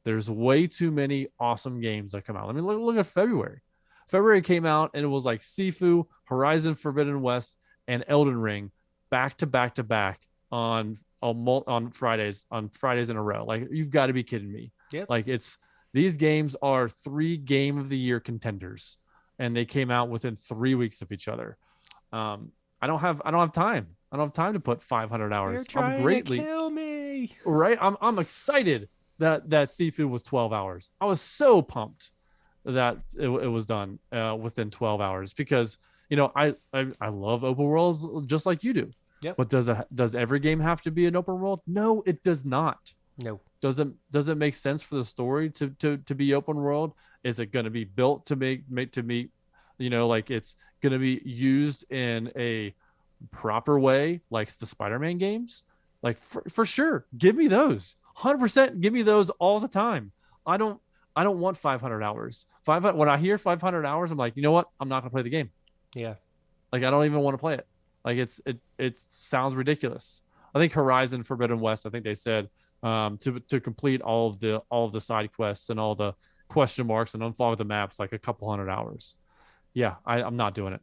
There's way too many awesome games that come out. I mean, look at February. February came out and it was like Sifu, Horizon Forbidden West, and Elden Ring back to back to back on Fridays in a row. Like you've got to be kidding me. Yep. Like these games are 3 game of the year contenders, and they came out within 3 weeks of each other. I don't have time. I don't have time to put 500 You're hours. I'm trying to greatly kill me. right. I'm excited that Seafood was 12 hours. I was so pumped that it was done within 12 hours because I love open worlds just like you do. Yep. But does every game have to be an open world? No, it does not. No. Does it make sense for the story to be open world? Is it going to be built to make to meet Like it's gonna be used in a proper way, like the Spider-Man games. Like for sure, give me those. 100% give me those all the time. I don't I don't want 500 hours. When I hear 500 hours, I'm like, you know what? I'm not gonna play the game. Yeah. Like I don't even want to play it. Like it sounds ridiculous. I think Horizon Forbidden West, I think they said to complete all of the side quests and all the question marks and unfog the maps like a couple hundred hours. Yeah, I'm not doing it.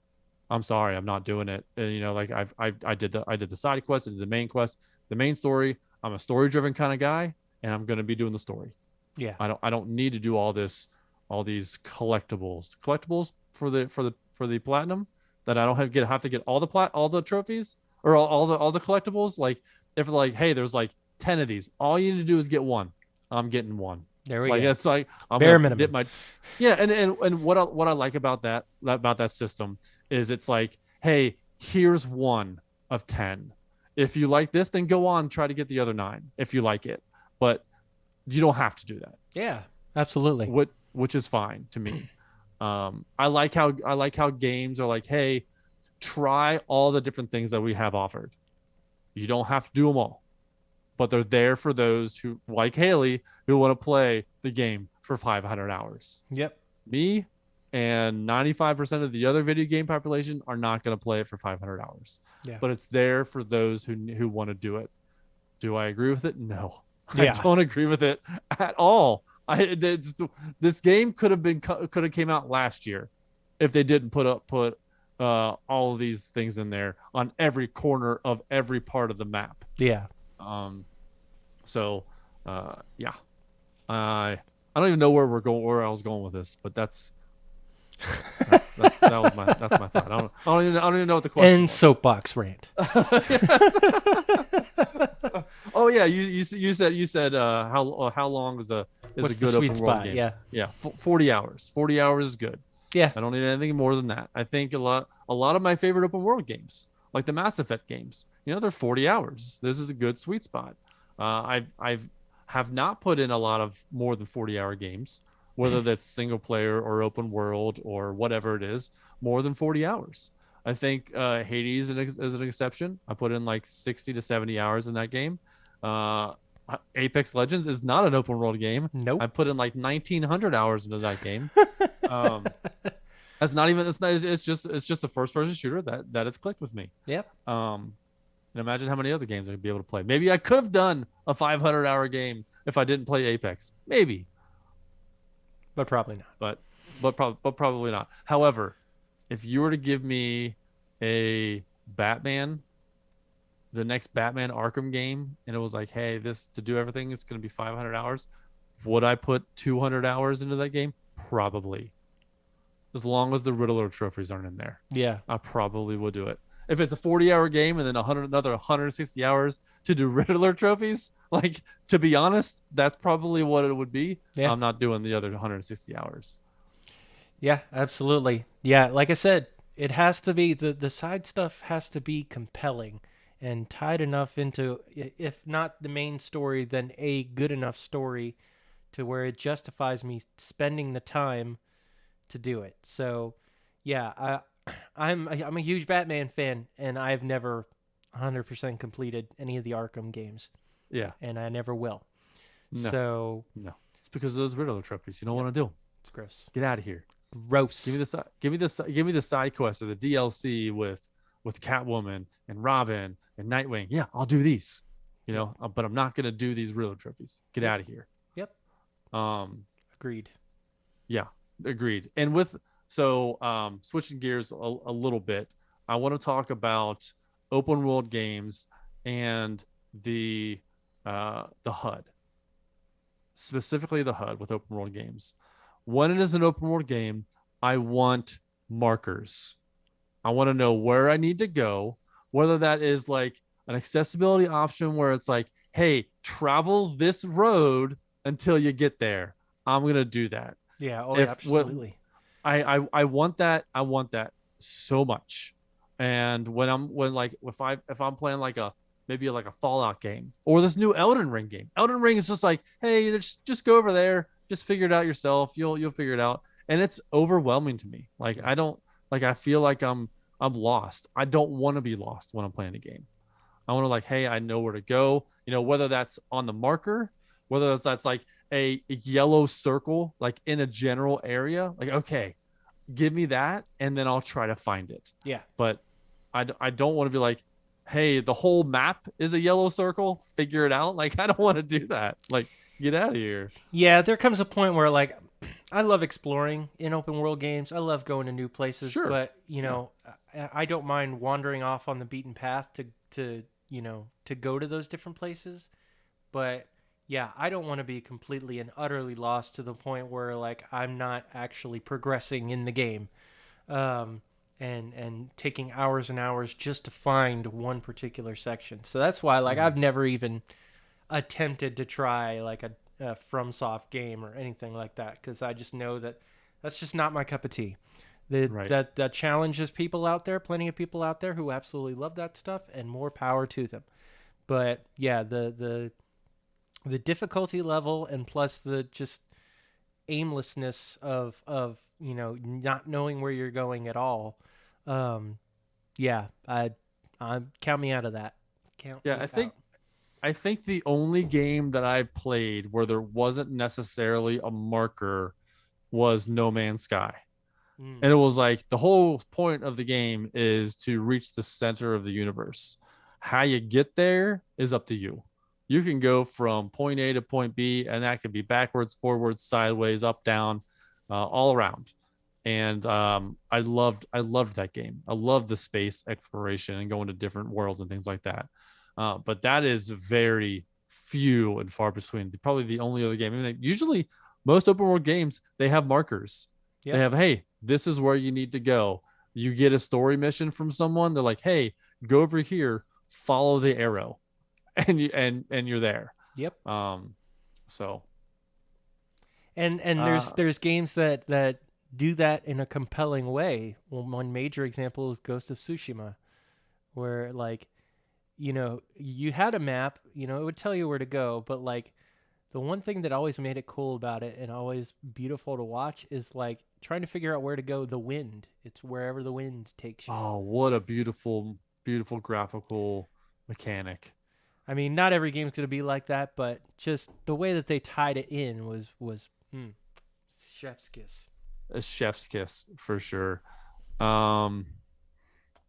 I'm sorry, I'm not doing it. And, like I did the side quest, I did the main quest, the main story. I'm a story driven kind of guy, and I'm gonna be doing the story. Yeah. I don't need to do all these collectibles for the platinum that I don't have to get all the trophies or all the collectibles. Like if like, hey, there's like 10 of these, all you need to do is get one. I'm getting one. There we Like go. it's like I'm Bare gonna dip minimum. my yeah. And what I like about that system is it's like, hey, here's one of 10. If you like this, then go on, try to get the other nine if you like it. But you don't have to do that. Yeah. Absolutely. Which is fine to me. I like how games are like, hey, try all the different things that we have offered. You don't have to do them all, but they're there for those who, like Haley, who want to play the game for 500 hours. Yep. Me and 95% of the other video game population are not going to play it for 500 hours. Yeah. But it's there for those who want to do it. Do I agree with it? No. I Yeah. don't agree with it at all. This game could have came out last year if they didn't put all of these things in there on every corner of every part of the map. Yeah. Um, so yeah, I don't even know where I was going with this, but that's my thought. I don't even know what the question And was. soapbox rant. Oh yeah, you said how long is What's a the good sweet open world spot? game? Yeah. Yeah, 40 hours. 40 hours is good. Yeah. I don't need anything more than that. I think a lot of my favorite open world games, like the Mass Effect games, they're 40 hours. This is a good sweet spot. I've have not put in a lot of more than 40-hour games, whether that's single player or open world or whatever it is, more than 40 hours. I think Hades is an exception. I put in like 60 to 70 hours in that game. Uh, Apex Legends is not an open world game. I Nope. put in like 1,900 hours into that game. Um, that's not even. It's not. It's just a first person shooter that has clicked with me. Yep. And imagine how many other games I'd be able to play. Maybe I could have done a 500-hour game if I didn't play Apex. Maybe, But probably not. but probably not. However, if you were to give me a Batman, the next Batman Arkham game, and it was like, hey, this to do everything, it's going to be 500 hours. Would I put 200 hours into that game? Probably. As long as the Riddler trophies aren't in there, Yeah. I probably would do it. If it's a 40-hour game and then another 160 hours to do Riddler trophies, like to be honest, that's probably what it would be. Yeah. I'm not doing the other 160 hours. Yeah, absolutely. Yeah, like I said, it has to be the side stuff has to be compelling and tied enough into, if not the main story, then a good enough story to where it justifies me spending the time to do it. So, yeah, I'm a huge Batman fan, and I've never 100% completed any of the Arkham games, Yeah. and I never will. No. So No. It's because of those Riddler trophies. You don't Yeah. want to do them. it's gross. Get out of here. Gross. Give me the side quest or the DLC with Catwoman and Robin and Nightwing. Yeah, I'll do these. But I'm not gonna do these Riddler trophies. Get Yep. out of here. Yep. Um, Agreed. yeah, agreed. And switching gears a little bit, I want to talk about open world games and the HUD, specifically the HUD with open world games. When it is an open world game, I want markers. I want to know where I need to go, whether that is like an accessibility option where it's like, hey, travel this road until you get there. I'm going to do that. Yeah. Oh, If absolutely. I want that. I want that so much. And when if I'm playing like maybe like a Fallout game or this new Elden Ring game. Elden Ring is just like, hey, just go over there, just figure it out yourself. You'll figure it out. and it's overwhelming to me. Like Yeah. I don't like I feel like I'm lost. I don't want to be lost when I'm playing a game. I want to like, hey, I know where to go. Whether that's on the marker, whether that's like a yellow circle, like in a general area. Like, okay, give me that, and then I'll try to find it. Yeah. But I don't want to be like, hey, the whole map is a yellow circle. Figure it out. Like, I don't want to do that. Like, get out of here. Yeah, there comes a point where like I love exploring in open world games. I love going to new places, Sure. but Yeah. I don't mind wandering off on the beaten path to go to those different places. But yeah, I don't want to be completely and utterly lost to the point where like I'm not actually progressing in the game, um, and taking hours and hours just to find one particular section. So that's why like Mm-hmm. I've never even attempted to try like a FromSoft game or anything like that because I just know that that's just not my cup of tea. Right. That challenges people out there, plenty of people out there who absolutely love that stuff, and more power to them. But yeah, the difficulty level and plus the just aimlessness of not knowing where you're going at all. Um, yeah, I count me out of that. Count Yeah. me I think out. I think the only game that I played where there wasn't necessarily a marker was No Man's Sky. Mm, And it was like the whole point of the game is to reach the center of the universe. How you get there is up to you. You can go from point A to point B, and that could be backwards, forwards, sideways, up, down, all around. And I loved that game. I love the space exploration and going to different worlds and things like that. But that is very few and far between. Probably the only other game. I mean, usually most open world games they have markers. They yep. have, hey, this is where you need to go. You get a story mission from someone. They're like, hey, go over here, follow the arrow, and you're there. Yep. Um, so And uh, there's games that do that in a compelling way. Well, one major example is Ghost of Tsushima, where like you had a map, it would tell you where to go, but like the one thing that always made it cool about it and always beautiful to watch is like trying to figure out where to go. The wind, it's wherever the wind takes you. oh, what a beautiful, beautiful graphical mechanic. I mean, not every game's going to be like that, but just the way that they tied it in was chef's kiss. A chef's kiss for sure. Um,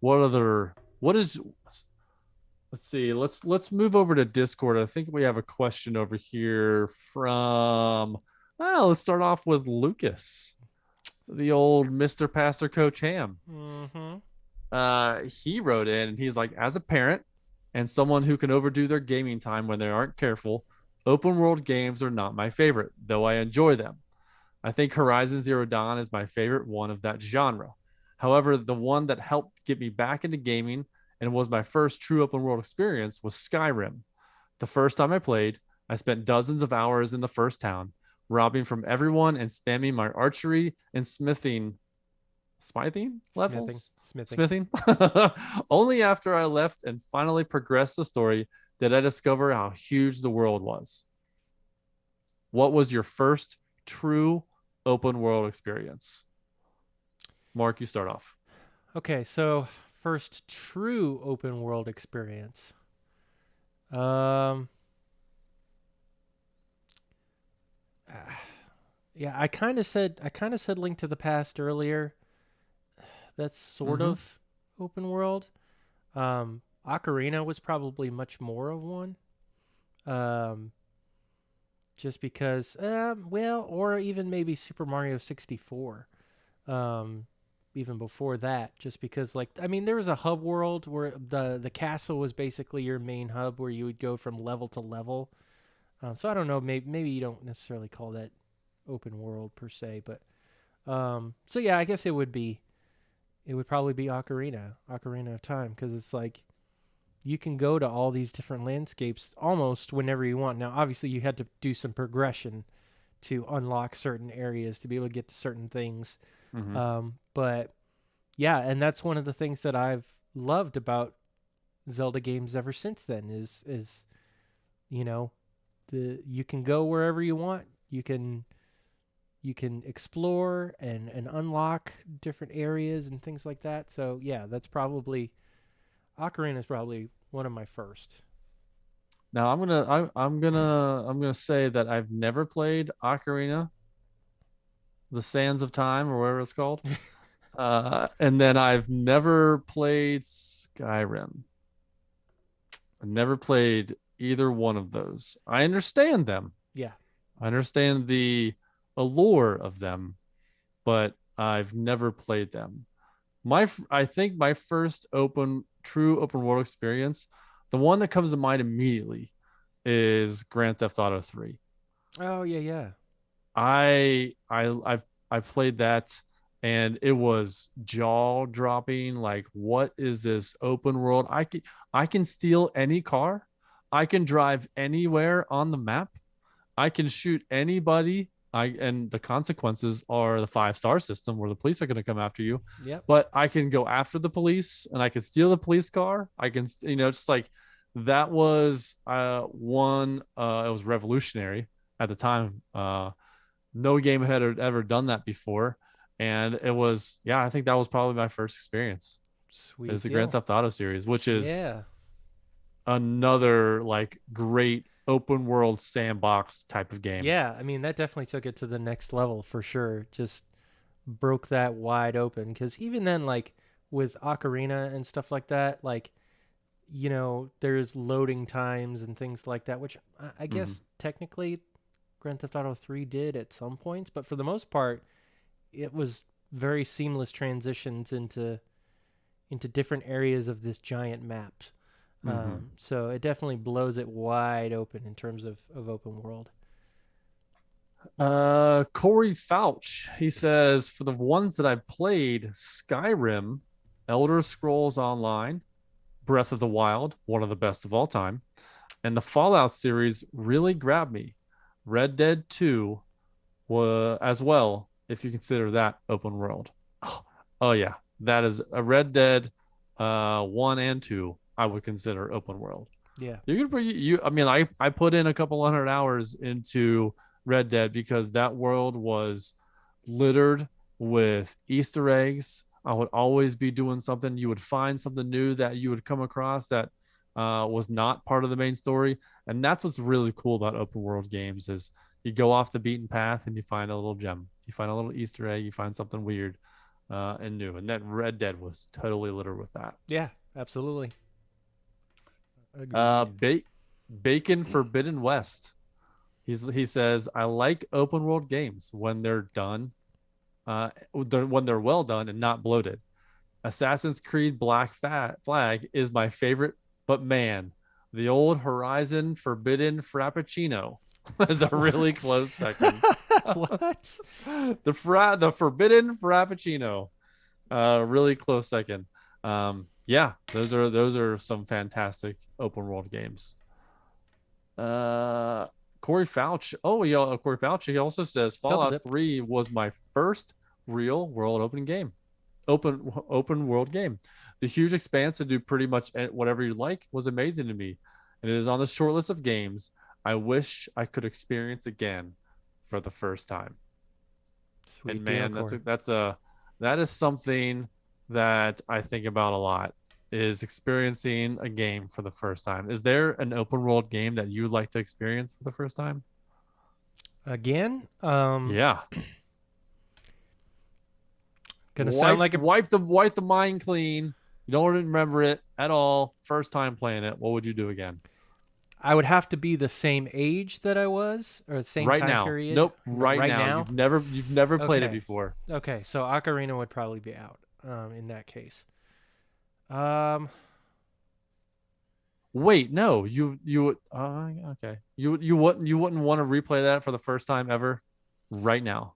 what other? What is? Let's see. Let's move over to Discord. I think we have a question over here from. Well, let's start off with Lucas, the old Mr. Pastor Coach Ham. Mm-hmm. He wrote in and he's like, as a parent and someone who can overdo their gaming time when they aren't careful, open world games are not my favorite, though I enjoy them. I think Horizon Zero Dawn is my favorite one of that genre. However, the one that helped get me back into gaming and was my first true open world experience was Skyrim. The first time I played, I spent dozens of hours in the first town, robbing from everyone and spamming my archery and smithing Smithing, levels. smithing. Smithing. Only after I left and finally progressed the story did I discover how huge the world was. What was your first true open world experience? Mark, you start off. Okay, so first true open world experience. Um, yeah, I kind of said Link to the Past earlier. That's sort Mm-hmm. of open world. Ocarina was probably much more of one. Um, just because, well, or even maybe Super Mario 64. Um, even before that, just because, like, I mean, there was a hub world where the castle was basically your main hub where you would go from level to level. So I don't know, maybe you don't necessarily call that open world per se, but so yeah, I guess it would probably be Ocarina of Time, because it's like you can go to all these different landscapes almost whenever you want. Now, obviously, you had to do some progression to unlock certain areas to be able to get to certain things. Mm-hmm. But yeah, and that's one of the things that I've loved about Zelda games ever since then is you know you can go wherever you want. You can you can explore and unlock different areas and things like that. So yeah, that's probably Ocarina is probably one of my first. Now I'm gonna say that I've never played Ocarina, the Sands of Time, or whatever it's called. And then I've never played Skyrim. I never played either one of those. I understand them. Yeah. I understand the allure of them, but I've never played them. I think my first true open world experience, the one that comes to mind immediately, is Grand Theft Auto 3. Oh yeah, yeah. I played that and it was jaw dropping. Like, what is this open world? I can steal any car. I can drive anywhere on the map. I can shoot anybody. And the consequences are the 5-star system where the police are going to come after you. Yep. But I can go after the police and I can steal the police car. I can, just like that was one. It was revolutionary at the time. No game had ever done that before, and it was, yeah, I think that was probably my first experience. It Sweet was the Grand deal. Theft Auto series, which is Yeah. another like great open world sandbox type of game. Yeah, I mean that definitely took it to the next level for sure. Just broke that wide open cuz even then like with Ocarina and stuff like that, like there's loading times and things like that, which I Mm-hmm. guess technically Grand Theft Auto 3 did at some points, but for the most part it was very seamless transitions into different areas of this giant map. Mm-hmm. So it definitely blows it wide open in terms of open world. Corey Fouch, he says, for the ones that I've played, Skyrim, Elder Scrolls Online, Breath of the Wild, one of the best of all time, and the Fallout series really grabbed me. Red Dead 2 was as well, if you consider that open world. Oh, oh yeah, that is a Red Dead 1 and 2 I would consider open world. Yeah. I mean, I put in a couple hundred hours into Red Dead because that world was littered with Easter eggs. I would always be doing something. You would find something new that you would come across that was not part of the main story, and that's what's really cool about open world games is you go off the beaten path and you find a little gem, you find a little Easter egg, you find something weird and new. And that Red Dead was totally littered with that. Yeah, absolutely. Uh, Agreed. ba- Bacon Forbidden West. He says I like open world games when they're done, when they're well done and not bloated. Assassin's Creed Black Flag is my favorite, but man, the old Horizon Forbidden Frappuccino is a really What? close second. What? The Forbidden Frappuccino, really close second. Yeah, those are some fantastic open world games. Uh, Corey Fouch. Oh, yeah, Corey Fouch. He also says Double Fallout dip. 3 was my first real world open game. Open world game. The huge expanse to do pretty much whatever you like was amazing to me, and it is on the short list of games I wish I could experience again for the first time. And Sweet deal, man, Corey. that is something that I think about a lot, is experiencing a game for the first time. Is there an open world game that you would like to experience for the first time? Again, Yeah. gonna sound like a Wipe the mind clean. You don't remember it at all. First time playing it. What would you do again? I would have to be the same age that I was, or the same Right time now. period. Nope, right Right now. now. You've never played it Okay. before. Okay. So Ocarina would probably be out. In that case. Um. Wait, no. You would okay. You wouldn't want to replay that for the first time ever right now.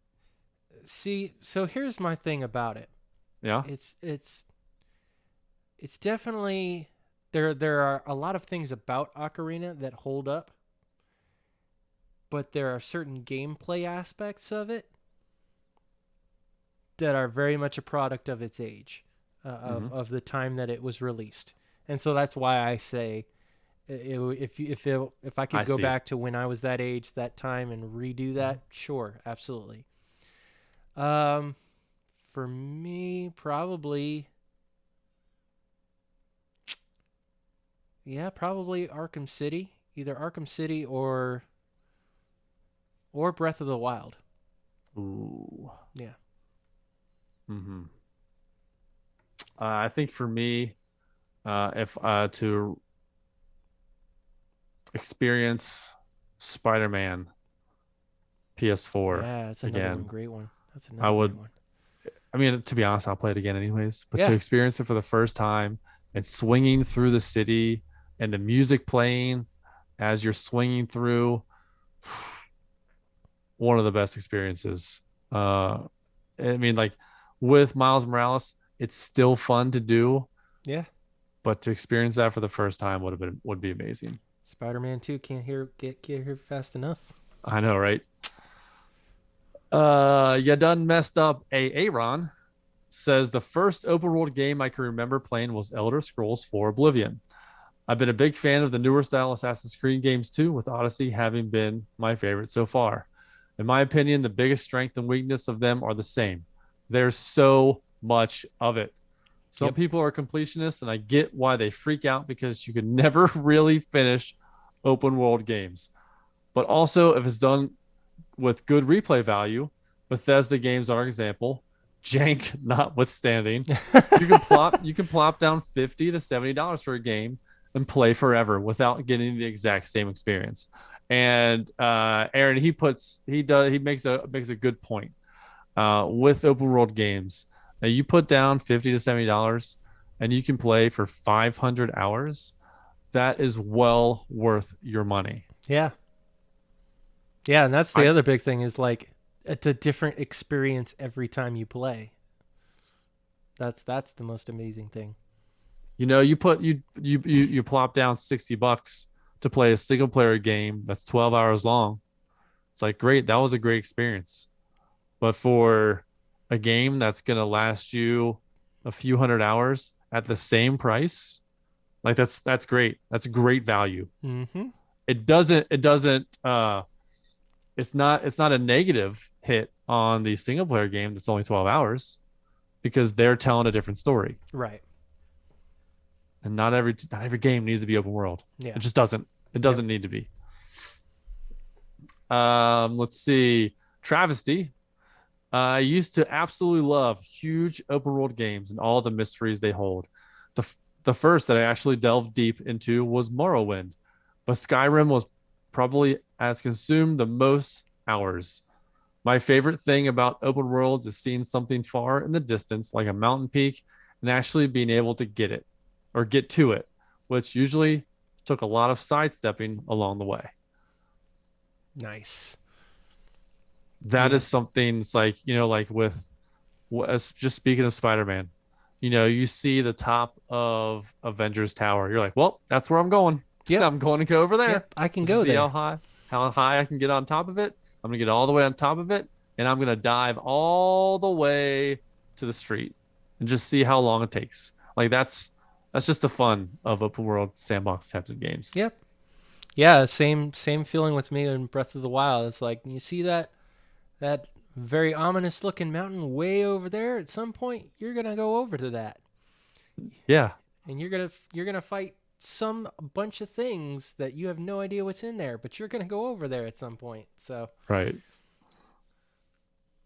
See. So here's my thing about it. Yeah. It's definitely there are a lot of things about Ocarina that hold up, but there are certain gameplay aspects of it that are very much a product of its age, Mhm. of the time that it was released, and so that's why I say, if I I could go see. back to when I was that age, that time, and redo that, sure, absolutely. Um, for me, probably, yeah, probably Arkham City, either Arkham City or Breath of the Wild. Ooh. Yeah, hmm I think for me, if to experience Spider-Man PS4 yeah, that's another one, again, great one. That's I another great would. one. I mean, to be honest, I'll play it again anyways. But to Yeah, experience it for the first time and swinging through the city and the music playing as you're swinging through, one of the best experiences. Uh, I mean, like with Miles Morales, it's still fun to do, yeah. but to experience that for the first time would be amazing. Spider-Man 2 can't get here fast enough. I know, right? You done messed up. Aaron says the first open world game I can remember playing was Elder Scrolls 4 Oblivion. I've been a big fan of the newer style Assassin's Creed games too, with Odyssey having been my favorite so far. In my opinion, the biggest strength and weakness of them are the same. There's so much of it. Some Yep. people are completionists, and I get why they freak out because you can never really finish open world games. But also, if it's done with good replay value, Bethesda games are an example, jank notwithstanding, you can plop down $50 to $70 for a game and play forever without getting the exact same experience. And Aaron, he makes a good point. With open world games, now you put down $50 to $70 and you can play for 500 hours. That is well worth your money. Yeah. Yeah, and that's the I other big thing is like it's a different experience every time you play. That's the most amazing thing. you put you plop down $60 to play a single player game that's 12 hours long. It's like great, that was a great experience. But for a game that's gonna last you a few hundred hours at the same price, like that's great. That's great value. Mm-hmm. It doesn't it's not a negative hit on the single player game that's only 12 hours because they're telling a different story. Right. And not every game needs to be open world. Yeah. It just doesn't. It Yep. doesn't need to be. Let's see. Travesty. I used to absolutely love huge open world games and all the mysteries they hold. The the first that I actually delved deep into was Morrowind, but Skyrim was probably as consumed the most hours. My favorite thing about open worlds is seeing something far in the distance, like a mountain peak, and actually being able to get it or get to it, which usually took a lot of sidestepping along the way. Nice. That Yeah. is something it's like, like with as just speaking of Spider-Man, you see the top of Avengers Tower. You're like, well, that's where I'm going. Yep. I'm going to go over there Yep. I can just to go see there. how high I can get on top of it. I'm gonna get all the way on top of it, and I'm gonna dive all the way to the street and just see how long it takes. Like that's just the fun of open world sandbox types of games. Yep. Yeah. Same feeling with me in Breath of the Wild. It's like you see that very ominous looking mountain way over there. At some point, you're gonna go over to that, Yeah, and you're gonna fight some bunch of things that you have no idea what's in there, but you're gonna go over there at some point. So right.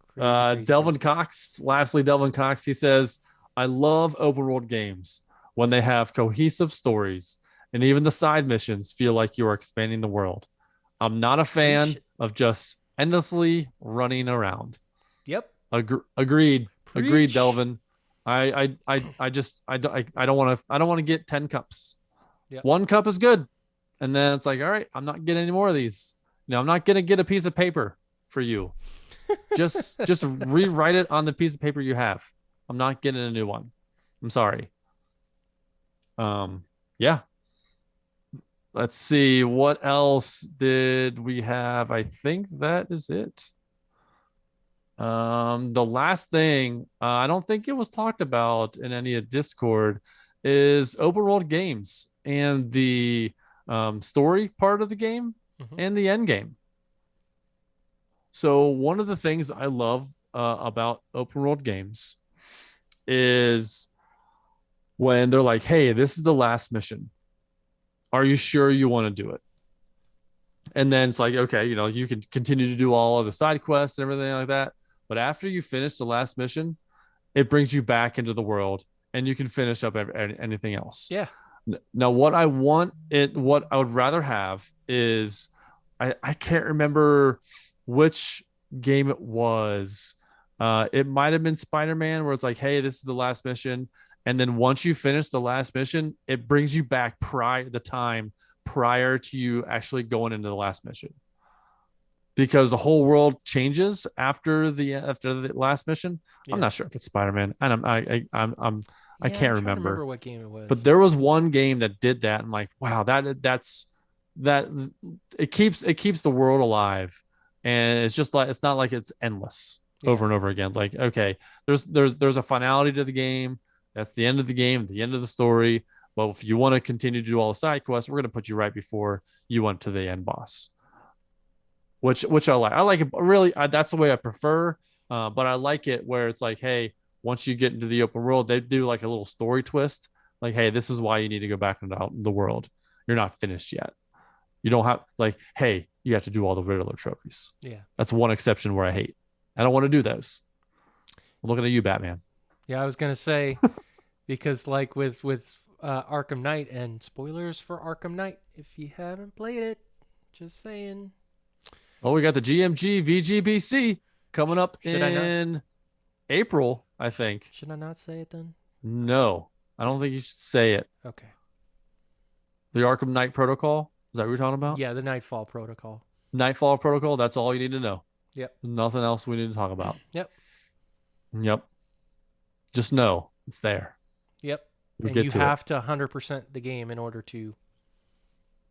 crazy, crazy, Delvin crazy. Cox. Lastly, Delvin Cox. He says, "I love open world games when they have cohesive stories, and even the side missions feel like you are expanding the world. I'm not a Preach. fan of just endlessly running around." Yep. Agreed, Preach. Delvin. I just I don't want to get 10 cups. Yep. One cup is good, and then it's like, all right, I'm not getting any more of these. I'm not gonna get a piece of paper for you. Just rewrite it on the piece of paper you have. I'm not getting a new one. I'm sorry. Um, yeah. Let's see what else did we have. I think that is it. The last thing I don't think it was talked about in any of Discord is open world games and the story part of the game Hmm. and the end game. So one of the things I love about open world games is when they're like, "Hey, this is the last mission. Are you sure you want to do it?" And then it's like, okay, you can continue to do all of the side quests and everything like that. But after you finish the last mission, it brings you back into the world and you can finish up anything else. Yeah. Now, what I would rather have is I can't remember which game it was. It might have been Spider-Man, where it's like, hey, this is the last mission. And then once you finish the last mission, it brings you back the time prior to you actually going into the last mission. Because the whole world changes after the last mission. Yeah. I'm not sure if it's Spider-Man. And I Yeah, can't I'm trying to remember remember what game it was. but there was one game that did that. I'm like, wow, that it keeps the world alive, and it's just like it's not like it's endless over and over again. Like, okay, there's a finality to the game. That's the end of the game, the end of the story. Well, if you want to continue to do all the side quests, we're going to put you right before you went to the end boss, which I like. I like it really. That's the way I prefer. But I like it where it's like, hey, once you get into the open world, they do like a little story twist. Like, hey, this is why you need to go back into the world. You're not finished yet. You don't have like, hey, you have to do all the Riddler trophies. Yeah. That's one exception where I hate. I don't want to do those. I'm looking at you, Batman. Yeah, I was gonna say because like with Arkham Knight, and spoilers for Arkham Knight if you haven't played it, just saying. Oh, we got the GMG VGBC coming up in April, I think. Should I not say it then? No, I don't think you should say it. Okay. The Arkham Knight Protocol. Is that what you're talking about? Yeah, the Nightfall Protocol. Nightfall Protocol. That's all you need to know. Yep. Nothing else we need to talk about. Yep. Yep. Just know it's there. Yep. We'll and get you to have it. to 100% the game in order to.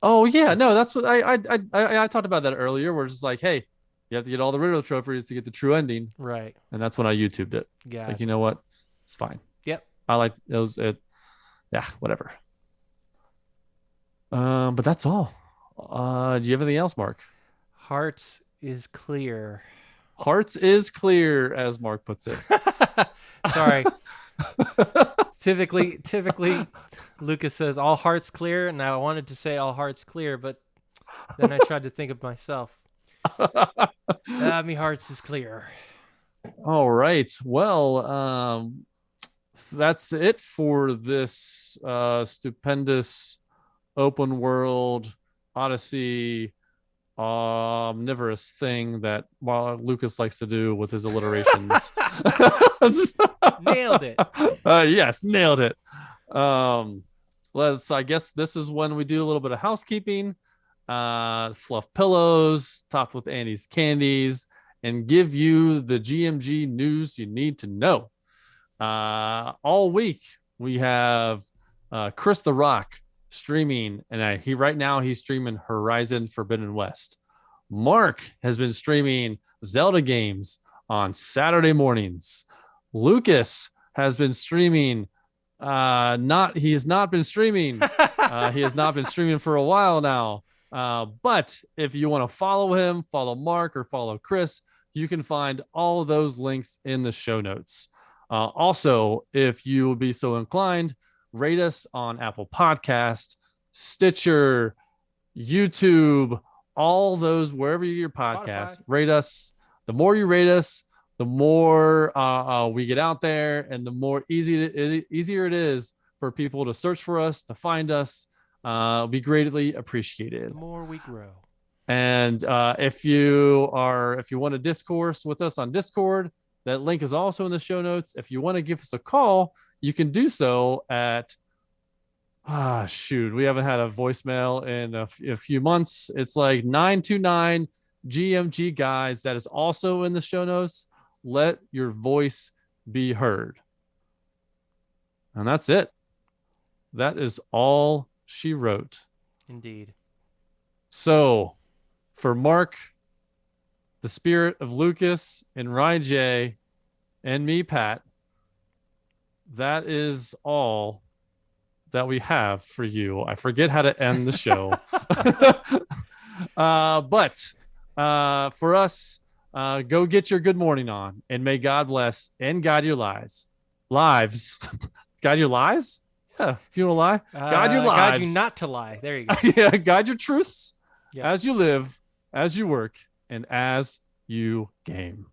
Oh yeah, no, that's what I talked about that earlier. Where it's just like, hey, you have to get all the Riddler trophies to get the true ending, Right. and that's when I YouTubed it. Yeah. It's like, you know what? It's fine. Yep. I like it. Yeah, whatever. But that's all. Do you have anything else, Mark? Hearts is clear. Hearts is clear, as Mark puts it. Sorry. Typically, Lucas says all hearts clear, and I wanted to say all hearts clear, but then I tried to think of myself. Me hearts is clear. All right. Well, that's it for this stupendous open world Odyssey omnivorous thing that Lucas likes to do with his alliterations. Nailed it. Yes, nailed it. I guess this is when we do a little bit of housekeeping, fluff pillows, top with Annie's candies, and give you the GMG news you need to know. All week we have Chris the Rock streaming, and right now he's streaming Horizon Forbidden West. Mark has been streaming Zelda games on Saturday mornings. Lucas has been streaming he has not been streaming for a while now, but if you want to follow him, follow Mark, or follow Chris, you can find all of those links in the show notes. Also, if you would be so inclined, rate us on Apple Podcast, Stitcher, YouTube, all those, wherever you get your podcast. Spotify. Rate us. The more you rate us, the more we get out there, and the more easier it is for people to search for us, to find us. Be greatly appreciated. The more we grow. And if you want to discourse with us on Discord, that link is also in the show notes. If you want to give us a call, you can do so at we haven't had a voicemail in a few months. It's like 929 GMG guys. That is also in the show notes. Let your voice be heard. And that's it. That is all she wrote. Indeed. So, for Mark, the spirit of Lucas, and Ryan J, and me, Pat, that is all that we have for you. I forget how to end the show. But for us, Go get your good morning on, and may God bless and guide your lives. Guide your lies? Yeah, if you want to lie, guide your Guide you lives. not to lie. There you go. Yeah, guide your truths Yep. as you live, as you work, and as you game.